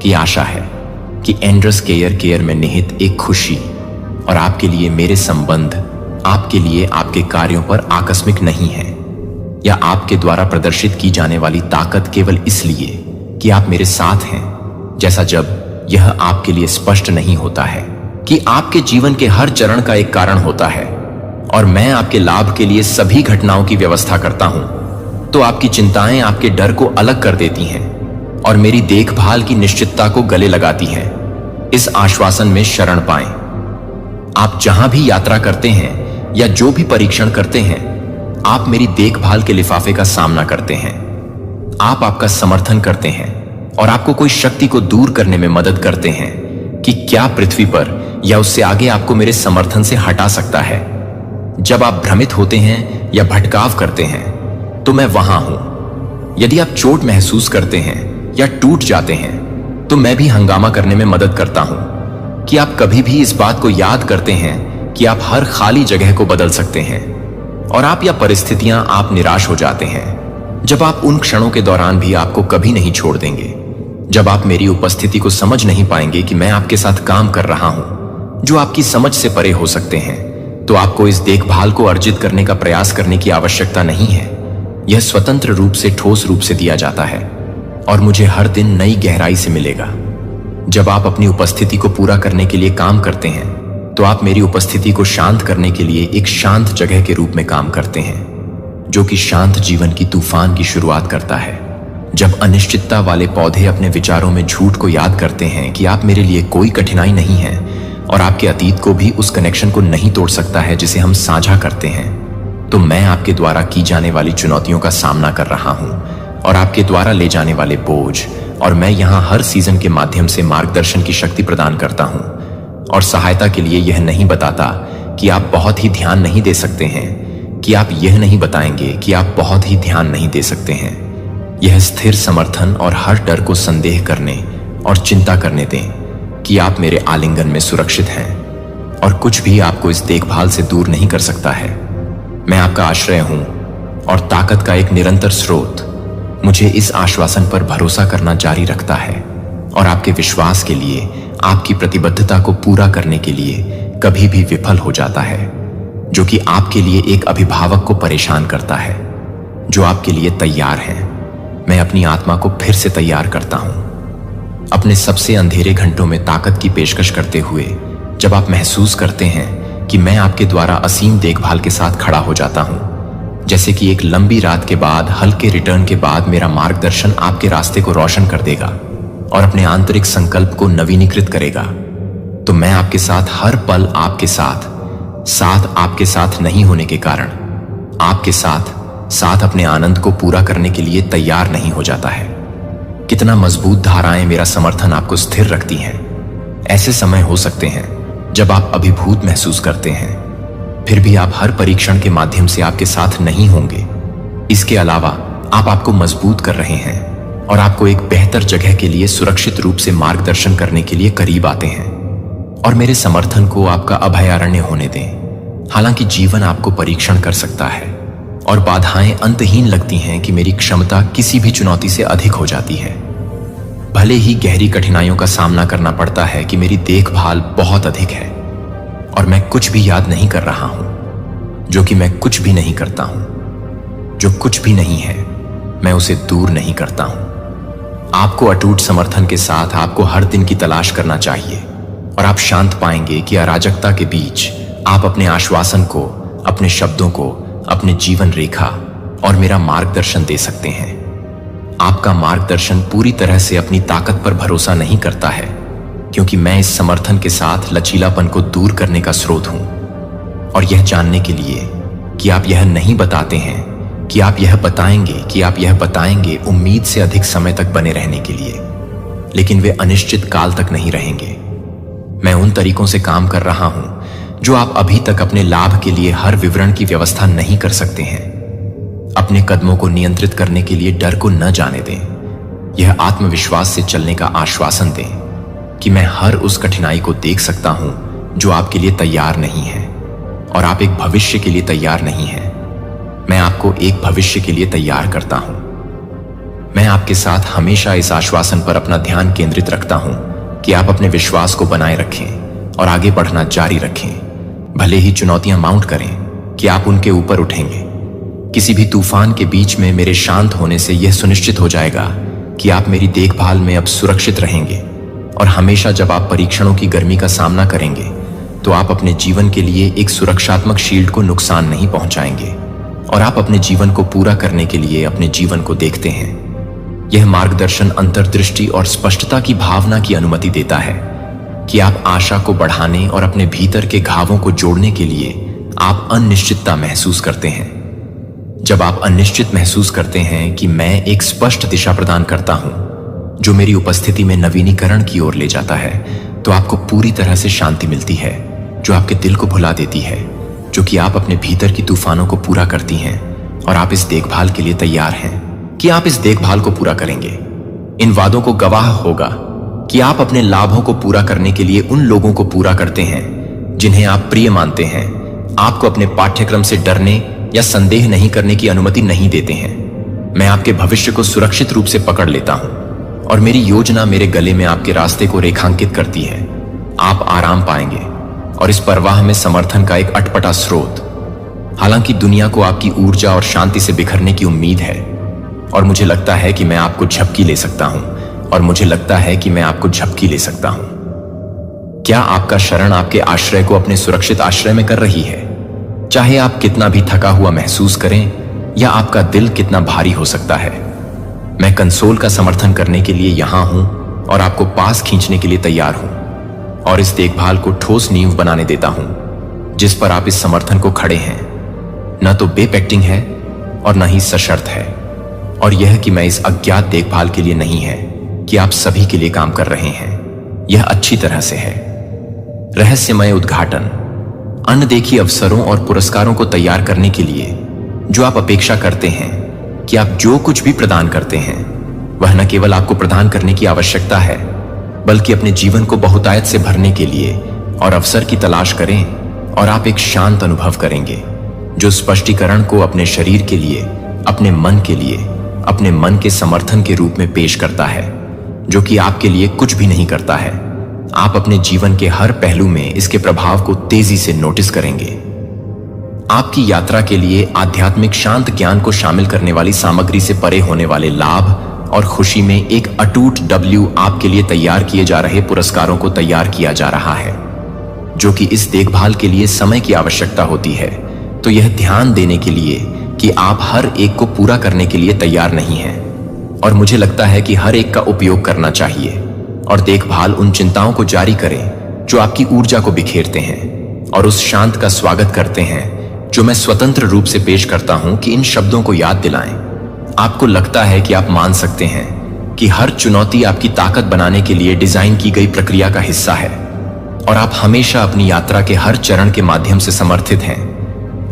कि आशा है कि एंड्रस केयर में निहित एक खुशी और आपके लिए मेरे संबंध आपके लिए आपके कार्यों पर आकस्मिक नहीं है या आपके द्वारा प्रदर्शित की जाने वाली ताकत केवल इसलिए कि आप मेरे साथ हैं, जैसा जब यह आपके लिए स्पष्ट नहीं होता है कि आपके जीवन के हर चरण का एक कारण होता है और मैं आपके लाभ के लिए सभी घटनाओं की व्यवस्था करता हूं, तो आपकी चिंताएं आपके डर को अलग कर देती हैं और मेरी देखभाल की निश्चितता को गले लगाती हैं। इस आश्वासन में शरण पाएं। आप जहां भी यात्रा करते हैं या जो भी परीक्षण करते हैं, आप मेरी देखभाल के लिफाफे का सामना करते हैं। आप आपका समर्थन करते हैं और आपको कोई शक्ति को दूर करने में मदद करते हैं कि क्या पृथ्वी पर या उससे आगे आपको मेरे समर्थन से हटा सकता है। जब आप भ्रमित होते हैं या भटकाव करते हैं तो मैं वहां हूं। यदि आप चोट महसूस करते हैं या टूट जाते हैं तो मैं भी हंगामा करने में मदद करता हूं कि आप कभी भी इस बात को याद करते हैं कि आप हर खाली जगह को बदल सकते हैं और आप या परिस्थितियां आप निराश हो जाते हैं। जब आप उन क्षणों के दौरान भी आपको कभी नहीं छोड़ देंगे, जब आप मेरी उपस्थिति को समझ नहीं पाएंगे कि मैं आपके साथ काम कर रहा हूं जो आपकी समझ से परे हो सकते हैं, तो आपको इस देखभाल को अर्जित करने का प्रयास करने की आवश्यकता नहीं है। यह स्वतंत्र रूप से, ठोस रूप से दिया जाता है और मुझे हर दिन नई गहराई से मिलेगा। जब आप अपनी उपस्थिति को पूरा करने के लिए काम करते हैं तो आप मेरी उपस्थिति को शांत करने के लिए एक शांत जगह के रूप में काम करते हैं जो कि शांत जीवन की तूफान की शुरुआत करता है। जब अनिश्चितता वाले पौधे अपने विचारों में झूठ को याद करते हैं कि आप मेरे लिए कोई कठिनाई नहीं है और आपके अतीत को भी उस कनेक्शन को नहीं तोड़ सकता है जिसे हम साझा करते हैं, तो मैं आपके द्वारा की जाने वाली चुनौतियों का सामना कर रहा हूं और आपके द्वारा ले जाने वाले बोझ, और मैं यहां हर सीजन के माध्यम से मार्गदर्शन की शक्ति प्रदान करता हूं और सहायता के लिए यह नहीं बताता कि आप बहुत ही ध्यान नहीं दे सकते हैं, कि आप यह नहीं बताएंगे कि आप बहुत ही ध्यान नहीं दे सकते हैं। यह स्थिर समर्थन और हर डर को संदेह करने और चिंता करने दें कि आप मेरे आलिंगन में सुरक्षित हैं और कुछ भी आपको इस देखभाल से दूर नहीं कर सकता है। मैं आपका आश्रय हूं और ताकत का एक निरंतर स्रोत मुझे इस आश्वासन पर भरोसा करना जारी रखता है और आपके विश्वास के लिए, आपकी प्रतिबद्धता को पूरा करने के लिए कभी भी विफल हो जाता है, जो कि आपके लिए एक अभिभावक को परेशान करता है जो आपके लिए तैयार हैं। मैं अपनी आत्मा को फिर से तैयार करता हूं। अपने सबसे अंधेरे घंटों में ताकत की पेशकश करते हुए जब आप महसूस करते हैं कि मैं आपके द्वारा असीम देखभाल के साथ खड़ा हो जाता हूं, जैसे कि एक लंबी रात के बाद हल्के रिटर्न के बाद मेरा मार्गदर्शन आपके रास्ते को रोशन कर देगा और अपने आंतरिक संकल्प को नवीनीकृत करेगा, तो मैं आपके साथ हर पल आपके साथ आपके साथ नहीं होने के कारण आपके साथ अपने आनंद को पूरा करने के लिए तैयार नहीं हो जाता है। कितना मजबूत धाराएं मेरा समर्थन आपको स्थिर रखती हैं। ऐसे समय हो सकते हैं जब आप अभिभूत महसूस करते हैं, फिर भी आप हर परीक्षण के माध्यम से आपके साथ नहीं होंगे। इसके अलावा आप आपको मजबूत कर रहे हैं और आपको एक बेहतर जगह के लिए सुरक्षित रूप से मार्गदर्शन करने के लिए करीब आते हैं। और मेरे समर्थन को आपका अभयारण्य होने दें। हालांकि जीवन आपको परीक्षण कर सकता है और बाधाएं अंतहीन लगती हैं कि मेरी क्षमता किसी भी चुनौती से अधिक हो जाती है। भले ही गहरी कठिनाइयों का सामना करना पड़ता है कि मेरी देखभाल बहुत अधिक है और मैं कुछ भी याद नहीं कर रहा हूं, जो कि मैं कुछ भी नहीं करता हूं। जो कुछ भी नहीं है मैं उसे दूर नहीं करता हूं। आपको अटूट समर्थन के साथ आपको हर दिन की तलाश करना चाहिए और आप शांत पाएंगे कि अराजकता के बीच आप अपने आश्वासन को, अपने शब्दों को, अपने जीवन रेखा और मेरा मार्गदर्शन दे सकते हैं। आपका मार्गदर्शन पूरी तरह से अपनी ताकत पर भरोसा नहीं करता है, क्योंकि मैं इस समर्थन के साथ लचीलापन को दूर करने का स्रोत हूं। और यह जानने के लिए कि आप यह नहीं बताते हैं कि आप यह बताएंगे उम्मीद से अधिक समय तक बने रहने के लिए, लेकिन वे अनिश्चित काल तक नहीं रहेंगे। मैं उन तरीकों से काम कर रहा हूं जो आप अभी तक अपने लाभ के लिए हर विवरण की व्यवस्था नहीं कर सकते हैं। अपने कदमों को नियंत्रित करने के लिए डर को न जाने दें। यह आत्मविश्वास से चलने का आश्वासन दें कि मैं हर उस कठिनाई को देख सकता हूं जो आपके लिए तैयार नहीं है और आप एक भविष्य के लिए तैयार नहीं हैं। मैं आपको एक भविष्य के लिए तैयार करता हूं। मैं आपके साथ हमेशा इस आश्वासन पर अपना ध्यान केंद्रित रखता हूं कि आप अपने विश्वास को बनाए रखें और आगे बढ़ना जारी रखें। भले ही चुनौतियां माउंट करें कि आप उनके ऊपर उठेंगे। किसी भी तूफान के बीच में मेरे शांत होने से यह सुनिश्चित हो जाएगा कि आप मेरी देखभाल में अब सुरक्षित रहेंगे और हमेशा जब आप परीक्षणों की गर्मी का सामना करेंगे तो आप अपने जीवन के लिए एक सुरक्षात्मक शील्ड को नुकसान नहीं पहुंचाएंगे और आप अपने जीवन को पूरा करने के लिए अपने जीवन को देखते हैं। यह मार्गदर्शन अंतर्दृष्टि और स्पष्टता की भावना की अनुमति देता है कि आप आशा को बढ़ाने और अपने भीतर के घावों को जोड़ने के लिए आप अनिश्चितता महसूस करते हैं। जब आप अनिश्चित महसूस करते हैं कि मैं एक स्पष्ट दिशा प्रदान करता हूं जो मेरी उपस्थिति में नवीनीकरण की ओर ले जाता है, तो आपको पूरी तरह से शांति मिलती है जो आपके दिल को भुला देती है, जो कि आप अपने भीतर की तूफानों को पूरा करती हैं। और आप इस देखभाल के लिए तैयार हैं कि आप इस देखभाल को पूरा करेंगे। इन वादों को गवाह होगा कि आप अपने लाभों को पूरा करने के लिए उन लोगों को पूरा करते हैं जिन्हें आप प्रिय मानते हैं। आपको अपने पाठ्यक्रम से डरने या संदेह नहीं करने की अनुमति नहीं देते हैं। मैं आपके भविष्य को सुरक्षित रूप से पकड़ लेता हूं और मेरी योजना मेरे गले में आपके रास्ते को रेखांकित करती है। आप आराम पाएंगे और इस परवाह में समर्थन का एक अटपटा स्रोत। हालांकि दुनिया को आपकी ऊर्जा और शांति से बिखरने की उम्मीद है और मुझे लगता है कि मैं आपको झपकी ले सकता हूं क्या आपका शरण आपके आश्रय को अपने सुरक्षित आश्रय में कर रही है? चाहे आप कितना भी थका हुआ महसूस करें या आपका दिल कितना भारी हो सकता है, मैं कंसोल का समर्थन करने के लिए यहां हूं और आपको पास खींचने के लिए तैयार हूं और इस देखभाल को ठोस नींव बनाने देता हूं जिस पर आप इस समर्थन को खड़े हैं। न तो बेपेक्टिंग है और न ही सशर्त है। और यह कि मैं इस अज्ञात देखभाल के लिए नहीं है कि आप सभी के लिए काम कर रहे हैं। यह अच्छी तरह से है। रहस्यमय उद्घाटन, अनदेखी अवसरों और पुरस्कारों को तैयार करने के लिए जो आप अपेक्षा करते हैं कि आप जो कुछ भी प्रदान करते हैं वह न केवल आपको प्रदान करने की आवश्यकता है, बल्कि अपने जीवन को बहुतायत से भरने के लिए और अवसर की तलाश करें और आप एक शांत अनुभव करेंगे जो स्पष्टीकरण को अपने शरीर के लिए, अपने मन के लिए, अपने मन के समर्थन के रूप में पेश करता है, जो कि आपके लिए कुछ भी नहीं करता है। आप अपने जीवन के हर पहलू में इसके प्रभाव को तेजी से नोटिस करेंगे। आपकी यात्रा के लिए आध्यात्मिक शांत ज्ञान को शामिल करने वाली सामग्री से परे होने वाले लाभ और खुशी में एक अटूट डब्ल्यू आपके लिए तैयार किए जा रहे पुरस्कारों को तैयार किया जा रहा है, जो कि इस देखभाल के लिए समय की आवश्यकता होती है। तो यह ध्यान देने के लिए कि आप हर एक को पूरा करने के लिए तैयार नहीं हैं, और मुझे लगता है कि हर एक का उपयोग करना चाहिए। और देखभाल उन चिंताओं को जारी करें जो आपकी ऊर्जा को बिखेरते हैं, और उस शांत का स्वागत करते हैं जो मैं स्वतंत्र रूप से पेश करता हूं कि इन शब्दों को याद दिलाएं। आपको लगता है कि आप मान सकते हैं कि हर चुनौती आपकी ताकत बनाने के लिए डिजाइन की गई प्रक्रिया का हिस्सा है, और आप हमेशा अपनी यात्रा के हर चरण के माध्यम से समर्थित हैं।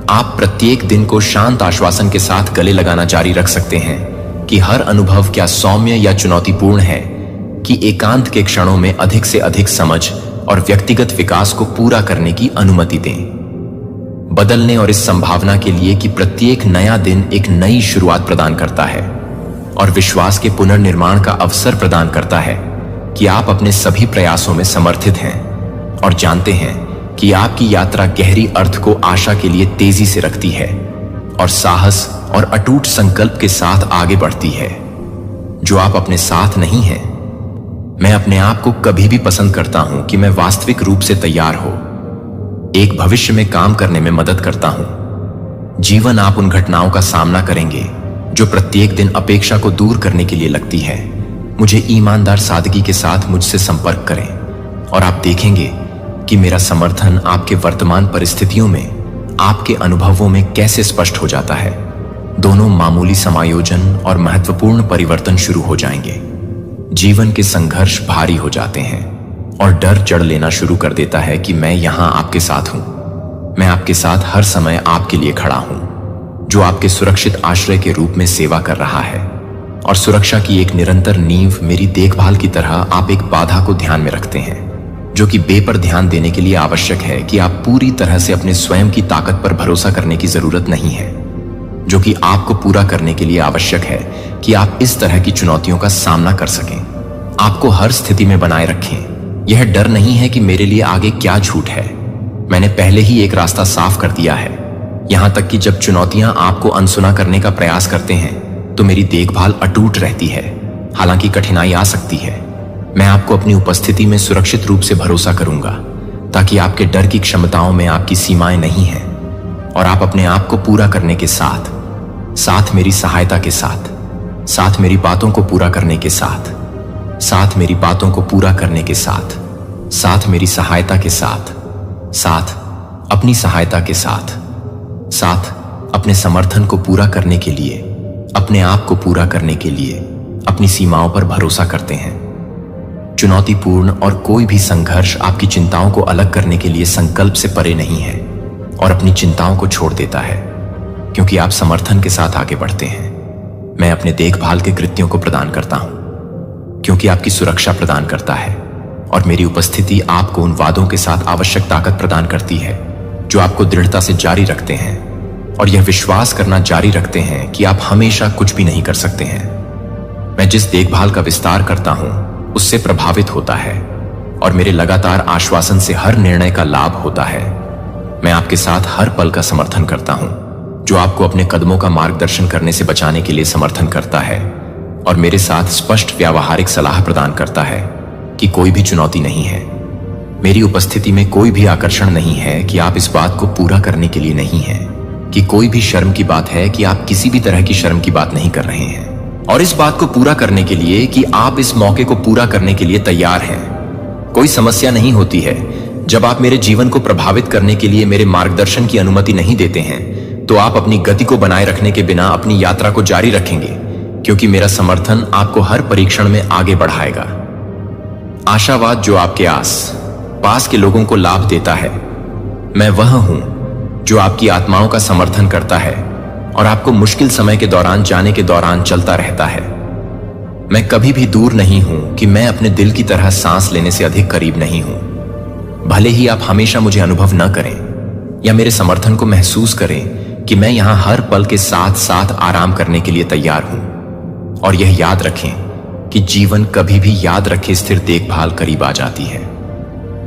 आप प्रत्येक दिन को शांत आश्वासन के साथ गले लगाना जारी रख सकते हैं कि हर अनुभव क्या सौम्य या चुनौतीपूर्ण है, कि एकांत के क्षणों में अधिक से अधिक समझ और व्यक्तिगत विकास को पूरा करने की अनुमति दें। बदलने और इस संभावना के लिए कि प्रत्येक नया दिन एक नई शुरुआत प्रदान करता है और विश्वास के पुनर्निर्माण का अवसर प्रदान करता है कि आप अपने सभी प्रयासों में समर्थित हैं और जानते हैं कि आपकी यात्रा गहरी अर्थ को आशा के लिए तेजी से रखती है और साहस और अटूट संकल्प के साथ आगे बढ़ती है। जो आप अपने साथ नहीं हैं, मैं अपने आप को कभी भी पसंद करता हूं कि मैं वास्तविक रूप से तैयार हो एक भविष्य में काम करने में मदद करता हूं। जीवन आप उन घटनाओं का सामना करेंगे जो प्रत्येक दिन अपेक्षा को दूर करने के लिए लगती है। मुझे ईमानदार सादगी के साथ मुझसे संपर्क करें और आप देखेंगे कि मेरा समर्थन आपके वर्तमान परिस्थितियों में, आपके अनुभवों में कैसे स्पष्ट हो जाता है। दोनों मामूली समायोजन और महत्वपूर्ण परिवर्तन शुरू हो जाएंगे। जीवन के संघर्ष भारी हो जाते हैं और डर जड़ लेना शुरू कर देता है कि मैं यहां आपके साथ हूं। मैं आपके साथ हर समय आपके लिए खड़ा हूं, जो आपके सुरक्षित आश्रय के रूप में सेवा कर रहा है। और सुरक्षा की एक निरंतर नींव मेरी देखभाल की तरह आप एक बाधा को ध्यान में रखते हैं, जो कि बे पर ध्यान देने के लिए आवश्यक है कि आप पूरी तरह से अपने स्वयं की ताकत पर भरोसा करने की जरूरत नहीं है, जो कि आपको पूरा करने के लिए आवश्यक है कि आप इस तरह की चुनौतियों का सामना कर सकें। आपको हर स्थिति में बनाए रखें। यह डर नहीं है कि मेरे लिए आगे क्या झूठ है। मैंने पहले ही एक रास्ता साफ कर दिया है। यहां तक कि जब चुनौतियां आपको अनसुना करने का प्रयास करते हैं तो मेरी देखभाल अटूट रहती है। हालांकि कठिनाई आ सकती है, मैं आपको अपनी उपस्थिति में सुरक्षित रूप से भरोसा करूंगा, ताकि आपके डर की क्षमताओं में आपकी सीमाएं नहीं हैं और आप अपने आप को पूरा करने के साथ साथ मेरी सहायता के साथ साथ मेरी बातों को पूरा करने के साथ साथ मेरी बातों को पूरा करने के साथ साथ मेरी सहायता के साथ साथ अपनी सहायता के साथ साथ अपने समर्थन को पूरा करने के लिए, अपने आप को पूरा करने के लिए अपनी सीमाओं पर भरोसा करते हैं। चुनौतीपूर्ण और कोई भी संघर्ष आपकी चिंताओं को अलग करने के लिए संकल्प से परे नहीं है और अपनी चिंताओं को छोड़ देता है, क्योंकि आप समर्थन के साथ आगे बढ़ते हैं। मैं अपने देखभाल के कृत्यों को प्रदान करता हूं क्योंकि आपकी सुरक्षा प्रदान करता है, और मेरी उपस्थिति आपको उन वादों के साथ आवश्यक ताकत प्रदान करती है जो आपको दृढ़ता से जारी रखते हैं और यह विश्वास करना जारी रखते हैं कि आप हमेशा कुछ भी नहीं कर सकते हैं। मैं जिस देखभाल का विस्तार करता हूं उससे प्रभावित होता है और मेरे लगातार आश्वासन से हर निर्णय का लाभ होता है। मैं आपके साथ हर पल का समर्थन करता हूं, जो आपको अपने कदमों का मार्गदर्शन करने से बचाने के लिए समर्थन करता है और मेरे साथ स्पष्ट व्यावहारिक सलाह प्रदान करता है कि कोई भी चुनौती नहीं है, मेरी उपस्थिति में कोई भी आकर्षण नहीं है कि आप इस बात को पूरा करने के लिए नहीं है, कि कोई भी शर्म की बात है कि आप किसी भी तरह की शर्म की बात नहीं कर रहे हैं, और इस बात को पूरा करने के लिए कि आप इस मौके को पूरा करने के लिए तैयार हैं। कोई समस्या नहीं होती है जब आप मेरे जीवन को प्रभावित करने के लिए मेरे मार्गदर्शन की अनुमति नहीं देते हैं, तो आप अपनी गति को बनाए रखने के बिना अपनी यात्रा को जारी रखेंगे, क्योंकि मेरा समर्थन आपको हर परीक्षण में आगे बढ़ाएगा। आशावाद जो आपके पास के लोगों को लाभ देता है। मैं वह हूं जो आपकी आत्माओं का समर्थन करता है और आपको मुश्किल समय के दौरान जाने के दौरान चलता रहता है। मैं कभी भी दूर नहीं हूं कि मैं अपने दिल की तरह सांस लेने से अधिक करीब नहीं हूं। भले ही आप हमेशा मुझे अनुभव न करें या मेरे समर्थन को महसूस करें कि मैं यहां हर पल के साथ साथ आराम करने के लिए तैयार हूं। और यह याद रखें कि जीवन कभी भी याद रखे स्थिर देखभाल करीब आ जाती है,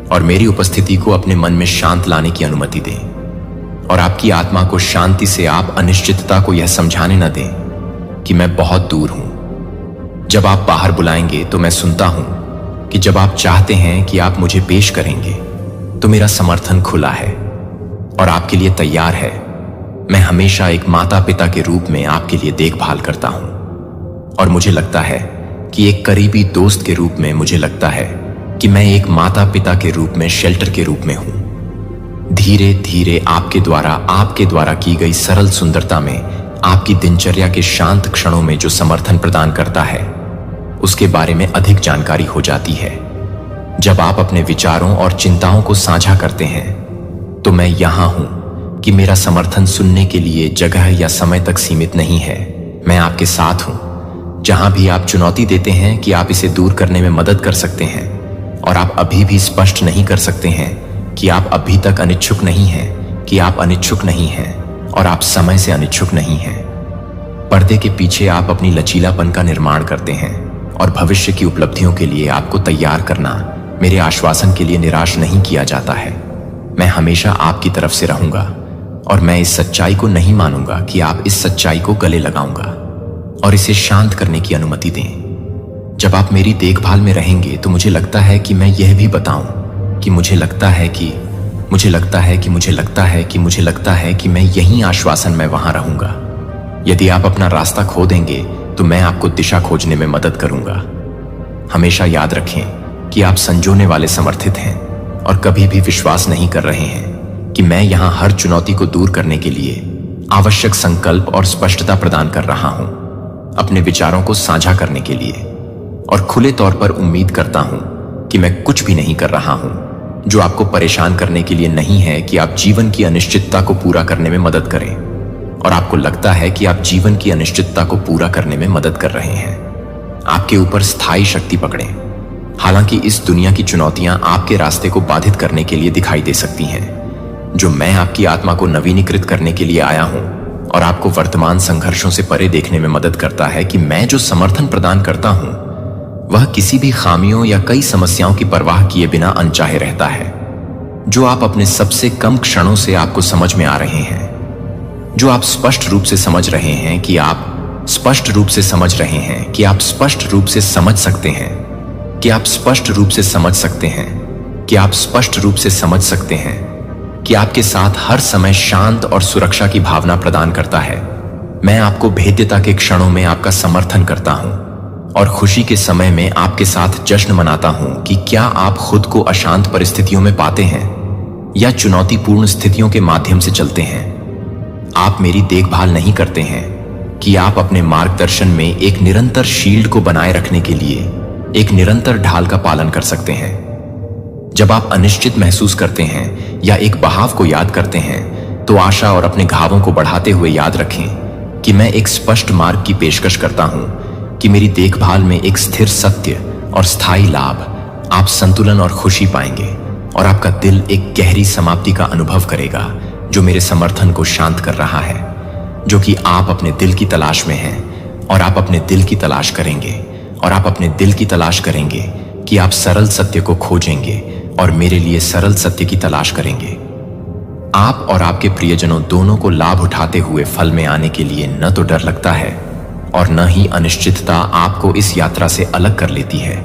और मेरी उपस्थिति को अपने मन में शांत लाने की अनुमति दें। और आपकी आत्मा को शांति से आप अनिश्चितता को यह समझाने न दें कि मैं बहुत दूर हूं। जब आप बाहर बुलाएंगे तो मैं सुनता हूं कि जब आप चाहते हैं कि आप मुझे पेश करेंगे तो मेरा समर्थन खुला है और आपके लिए तैयार है। मैं हमेशा एक माता पिता के रूप में आपके लिए देखभाल करता हूं और मुझे लगता है कि एक करीबी दोस्त के रूप में मुझे लगता है कि मैं एक माता पिता के रूप में शेल्टर के रूप में हूं। धीरे धीरे आपके द्वारा की गई सरल सुंदरता में आपकी दिनचर्या के शांत क्षणों में जो समर्थन प्रदान करता है उसके बारे में अधिक जानकारी हो जाती है। जब आप अपने विचारों और चिंताओं को साझा करते हैं तो मैं यहां हूं कि मेरा समर्थन सुनने के लिए जगह या समय तक सीमित नहीं है। मैं आपके साथ हूं जहां भी आप चुनौती देते हैं कि आप इसे दूर करने में मदद कर सकते हैं और आप अभी भी स्पष्ट नहीं कर सकते हैं कि आप अभी तक अनिच्छुक नहीं हैं, कि आप अनिच्छुक नहीं हैं और आप समय से अनिच्छुक नहीं हैं। पर्दे के पीछे आप अपनी लचीलापन का निर्माण करते हैं और भविष्य की उपलब्धियों के लिए आपको तैयार करना मेरे आश्वासन के लिए निराश नहीं किया जाता है। मैं हमेशा आपकी तरफ से रहूंगा और मैं इस सच्चाई को नहीं मानूंगा कि आप इस सच्चाई को गले लगाऊंगा और इसे शांत करने की अनुमति दें। जब आप मेरी देखभाल में रहेंगे तो मुझे लगता है कि मैं यह भी बताऊं कि मुझे लगता है कि मैं यही आश्वासन में वहां रहूंगा। यदि आप अपना रास्ता खो देंगे तो मैं आपको दिशा खोजने में मदद करूंगा। हमेशा याद रखें कि आप संजोने वाले समर्थित हैं और कभी भी विश्वास नहीं कर रहे हैं कि मैं यहां हर चुनौती को दूर करने के लिए आवश्यक संकल्प और स्पष्टता प्रदान कर रहा हूं, अपने विचारों को साझा करने के लिए। और खुले तौर पर उम्मीद करता हूं कि मैं कुछ भी नहीं कर रहा हूं जो आपको परेशान करने के लिए नहीं है कि आप जीवन की अनिश्चितता को पूरा करने में मदद करें और आपको लगता है कि आप जीवन की अनिश्चितता को पूरा करने में मदद कर रहे हैं। आपके ऊपर स्थायी शक्ति पकड़ें। हालांकि इस दुनिया की चुनौतियां आपके रास्ते को बाधित करने के लिए दिखाई दे सकती हैं, जो मैं आपकी आत्मा को नवीनीकृत करने के लिए आया हूं और आपको वर्तमान संघर्षों से परे देखने में मदद करता है कि मैं जो समर्थन प्रदान करता हूं वह किसी भी खामियों या कई समस्याओं की परवाह किए बिना अनचाहे रहता है, जो आप अपने सबसे कम क्षणों से आपको समझ में आ रहे हैं, जो आप स्पष्ट रूप से समझ रहे हैं कि आप स्पष्ट रूप से समझ रहे हैं कि आप स्पष्ट रूप से समझ सकते हैं कि आप स्पष्ट रूप से समझ सकते हैं कि आप स्पष्ट रूप से समझ सकते हैं कि आपके साथ हर समय शांत और सुरक्षा की भावना प्रदान करता है। मैं आपको भेद्यता के क्षणों में आपका समर्थन करता हूं और खुशी के समय में आपके साथ जश्न मनाता हूं कि क्या आप खुद को अशांत परिस्थितियों में पाते हैं या चुनौतीपूर्ण स्थितियों के माध्यम से चलते हैं। आप मेरी देखभाल नहीं करते हैं कि आप अपने मार्गदर्शन में एक निरंतर शील्ड को बनाए रखने के लिए एक निरंतर ढाल का पालन कर सकते हैं। जब आप अनिश्चित महसूस करते हैं या एक बहाव को याद करते हैं तो आशा और अपने घावों को बढ़ाते हुए याद रखें कि मैं एक स्पष्ट मार्ग की पेशकश करता हूं, कि मेरी देखभाल में एक स्थिर सत्य और स्थायी लाभ, आप संतुलन और खुशी पाएंगे और आपका दिल एक गहरी समाप्ति का अनुभव करेगा जो मेरे समर्थन को शांत कर रहा है, जो कि आप अपने दिल की तलाश में हैं और आप अपने दिल की तलाश करेंगे और आप अपने दिल की तलाश करेंगे कि आप सरल सत्य को खोजेंगे और मेरे लिए सरल सत्य की तलाश करेंगे। आप और आपके प्रियजनों दोनों को लाभ उठाते हुए फल में आने के लिए न तो डर लगता है और न ही अनिश्चितता आपको इस यात्रा से अलग कर लेती है।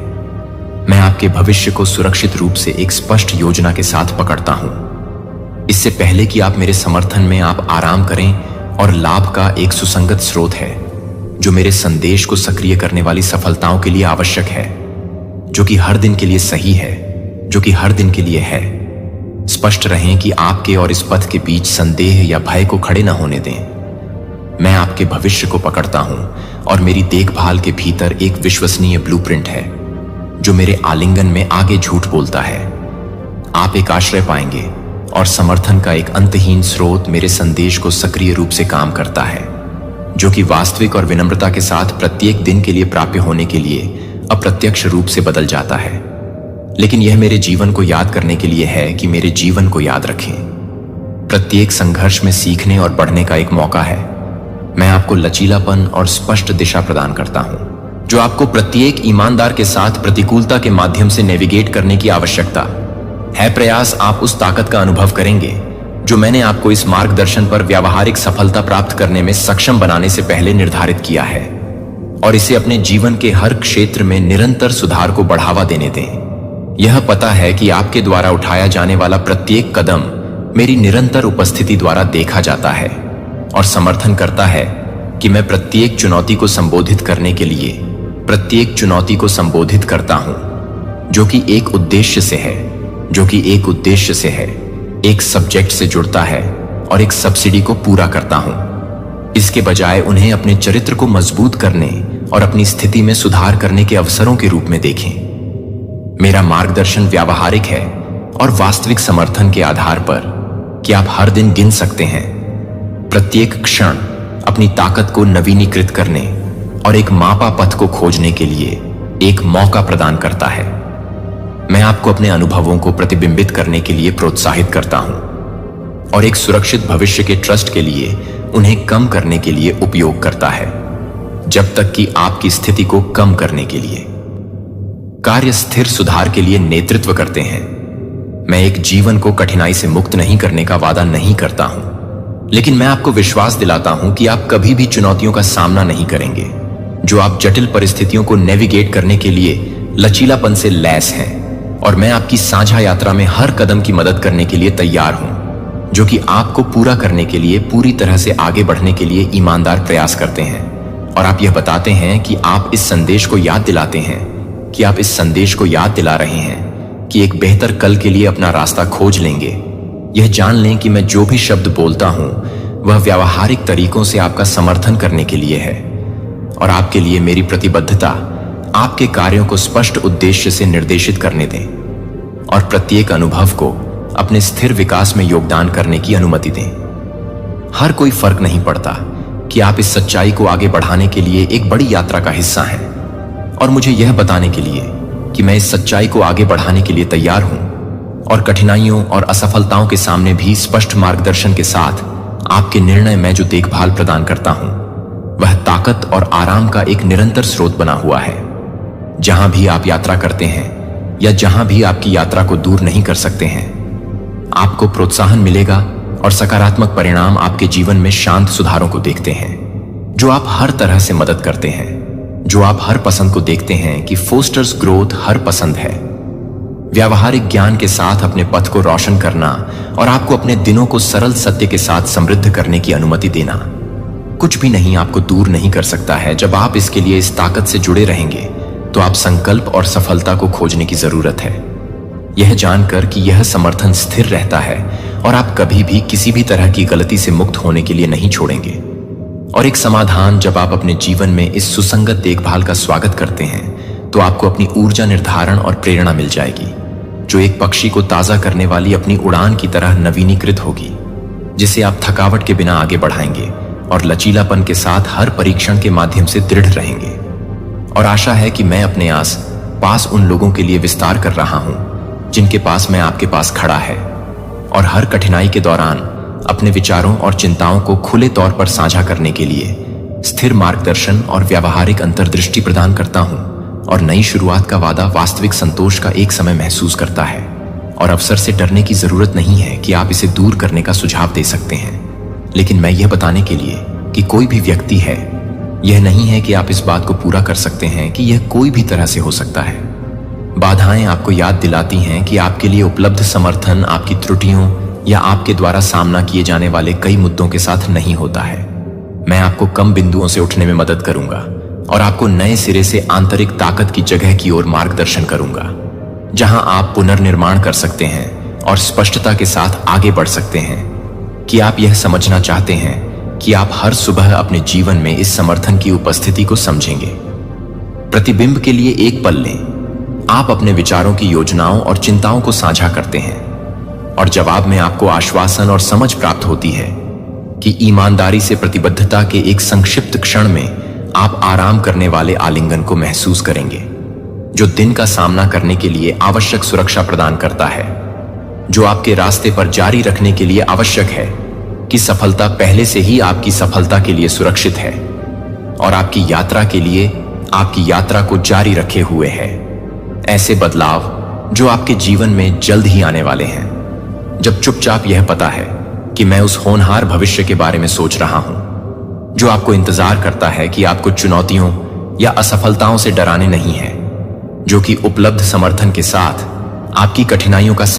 मैं आपके भविष्य को सुरक्षित रूप से एक स्पष्ट योजना के साथ पकड़ता हूं, इससे पहले कि आप मेरे समर्थन में आप आराम करें, और लाभ का एक सुसंगत स्रोत है जो मेरे संदेश को सक्रिय करने वाली सफलताओं के लिए आवश्यक है, जो कि हर दिन के लिए सही है, जो कि हर दिन के लिए है। स्पष्ट रहें कि आपके और इस पथ के बीच संदेह या भय को खड़े न होने दें। मैं आपके भविष्य को पकड़ता हूं और मेरी देखभाल के भीतर एक विश्वसनीय ब्लूप्रिंट है जो मेरे आलिंगन में आगे झूठ बोलता है। आप एक आश्रय पाएंगे और समर्थन का एक अंतहीन स्रोत मेरे संदेश को सक्रिय रूप से काम करता है, जो कि वास्तविक और विनम्रता के साथ प्रत्येक दिन के लिए प्राप्य होने के लिए अप्रत्यक्ष रूप से बदल जाता है। लेकिन यह मेरे जीवन को याद करने के लिए है कि मेरे जीवन को याद रखें। प्रत्येक संघर्ष में सीखने और बढ़ने का एक मौका है। मैं आपको लचीलापन और स्पष्ट दिशा प्रदान करता हूं, जो आपको प्रत्येक ईमानदार के साथ प्रतिकूलता के माध्यम से नेविगेट करने की आवश्यकता है। प्रयास आप उस ताकत का अनुभव करेंगे जो मैंने आपको इस मार्गदर्शन पर व्यावहारिक सफलता प्राप्त करने में सक्षम बनाने से पहले निर्धारित किया है, और इसे अपने जीवन के हर क्षेत्र में निरंतर सुधार को बढ़ावा देने दें। यह पता है कि आपके द्वारा उठाया जाने वाला प्रत्येक कदम मेरी निरंतर उपस्थिति द्वारा देखा जाता है और समर्थन करता है कि मैं प्रत्येक चुनौती को संबोधित करने के लिए प्रत्येक चुनौती को संबोधित करता हूं, जो कि एक उद्देश्य से है, एक सब्जेक्ट से जुड़ता है और एक सब्सिडी को पूरा करता हूं। इसके बजाय उन्हें अपने चरित्र को मजबूत करने और अपनी स्थिति में सुधार करने के अवसरों के रूप में देखें। मेरा मार्गदर्शन व्यावहारिक है और वास्तविक समर्थन के आधार पर कि आप हर दिन गिन सकते हैं। प्रत्येक क्षण अपनी ताकत को नवीनीकृत करने और एक मापा पथ को खोजने के लिए एक मौका प्रदान करता है। मैं आपको अपने अनुभवों को प्रतिबिंबित करने के लिए प्रोत्साहित करता हूं और एक सुरक्षित भविष्य के ट्रस्ट के लिए उन्हें कम करने के लिए उपयोग करता है, जब तक कि आपकी स्थिति को कम करने के लिए कार्य स्थिर सुधार के लिए नेतृत्व करते हैं। मैं एक जीवन को कठिनाई से मुक्त नहीं करने का वादा नहीं करता हूं, लेकिन मैं आपको विश्वास दिलाता हूं कि आप कभी भी चुनौतियों का सामना नहीं करेंगे जो आप जटिल परिस्थितियों को नेविगेट करने के लिए लचीलापन से लैस हैं, और मैं आपकी साझा यात्रा में हर कदम की मदद करने के लिए तैयार हूं, जो कि आपको पूरा करने के लिए पूरी तरह से आगे बढ़ने के लिए ईमानदार प्रयास करते हैं। और आप यह बताते हैं कि आप इस संदेश को याद दिला रहे हैं कि एक बेहतर कल के लिए अपना रास्ता खोज लेंगे। यह जान लें कि मैं जो भी शब्द बोलता हूं वह व्यावहारिक तरीकों से आपका समर्थन करने के लिए है, और आपके लिए मेरी प्रतिबद्धता आपके कार्यों को स्पष्ट उद्देश्य से निर्देशित करने दें और प्रत्येक अनुभव को अपने स्थिर विकास में योगदान करने की अनुमति दें। हर कोई फर्क नहीं पड़ता कि आप इस सच्चाई को आगे बढ़ाने के लिए एक बड़ी यात्रा का हिस्सा हैं, और मुझे यह बताने के लिए कि मैं इस सच्चाई को आगे बढ़ाने के लिए तैयार हूं, और कठिनाइयों और असफलताओं के सामने भी स्पष्ट मार्गदर्शन के साथ आपके निर्णय में जो देखभाल प्रदान करता हूं, वह ताकत और आराम का एक निरंतर स्रोत बना हुआ है। जहां भी आप यात्रा करते हैं या जहां भी आपकी यात्रा को दूर नहीं कर सकते हैं, आपको प्रोत्साहन मिलेगा और सकारात्मक परिणाम आपके जीवन में शांत सुधारों को देखते हैं, जो आप हर तरह से मदद करते हैं, जो आप हर पसंद को देखते हैं कि फोस्टर्स ग्रोथ हर पसंद है। व्यावहारिक ज्ञान के साथ अपने पथ को रोशन करना और आपको अपने दिनों को सरल सत्य के साथ समृद्ध करने की अनुमति देना। कुछ भी नहीं आपको दूर नहीं कर सकता है। जब आप इसके लिए इस ताकत से जुड़े रहेंगे तो आप संकल्प और सफलता को खोजने की जरूरत है, यह जानकर कि यह समर्थन स्थिर रहता है और आप कभी भी किसी भी तरह की गलती से मुक्त होने के लिए नहीं छोड़ेंगे। और एक समाधान, जब आप अपने जीवन में इस सुसंगत देखभाल का स्वागत करते हैं तो आपको अपनी ऊर्जा निर्धारण और प्रेरणा मिल जाएगी, जो एक पक्षी को ताजा करने वाली अपनी उड़ान की तरह नवीनीकृत होगी, जिसे आप थकावट के बिना आगे बढ़ाएंगे और लचीलापन के साथ हर परीक्षण के माध्यम से दृढ़ रहेंगे। और आशा है कि मैं अपने आस पास उन लोगों के लिए विस्तार कर रहा हूं जिनके पास मैं आपके पास खड़ा है, और हर कठिनाई के दौरान अपने विचारों और चिंताओं को खुले तौर पर साझा करने के लिए स्थिर मार्गदर्शन और व्यावहारिक अंतर्दृष्टि प्रदान करता हूं। और नई शुरुआत का वादा वास्तविक संतोष का एक समय महसूस करता है, और अवसर से डरने की जरूरत नहीं है कि आप इसे दूर करने का सुझाव दे सकते हैं। लेकिन मैं यह बताने के लिए कि कोई भी व्यक्ति है, यह नहीं है कि आप इस बात को पूरा कर सकते हैं कि यह कोई भी तरह से हो सकता है। बाधाएं आपको याद दिलाती हैं कि आपके लिए उपलब्ध समर्थन आपकी त्रुटियों या आपके द्वारा सामना किए जाने वाले कई मुद्दों के साथ नहीं होता है। मैं आपको कम बिंदुओं से उठने में मदद करूंगा और आपको नए सिरे से आंतरिक ताकत की जगह की ओर मार्गदर्शन करूंगा, जहां आप पुनर्निर्माण कर सकते हैं और स्पष्टता के साथ आगे बढ़ सकते हैं कि आप यह समझना चाहते हैं कि आप हर सुबह अपने जीवन में इस समर्थन की उपस्थिति को समझेंगे। प्रतिबिंब के लिए एक पल लें। आप अपने विचारों की योजनाओं और चिंताओं को साझा करते हैं, और जवाब में आपको आश्वासन और समझ प्राप्त होती है कि ईमानदारी से प्रतिबद्धता के एक संक्षिप्त क्षण में आप आराम करने वाले आलिंगन को महसूस करेंगे, जो दिन का सामना करने के लिए आवश्यक सुरक्षा प्रदान करता है, जो आपके रास्ते पर जारी रखने के लिए आवश्यक है कि सफलता पहले से ही आपकी सफलता के लिए सुरक्षित है और आपकी यात्रा के लिए आपकी यात्रा को जारी रखे हुए है। ऐसे बदलाव जो आपके जीवन में जल्द ही आने वाले हैं, जब चुपचाप यह पता है कि मैं उस होनहार भविष्य के बारे में सोच रहा हूं जो आपको इंतजार करता है, कि आपको चुनौतियों या असफलताओं से डराने नहीं है, जो कि उपलब्ध समर्थन के साथ आपकी कठिनाइयों का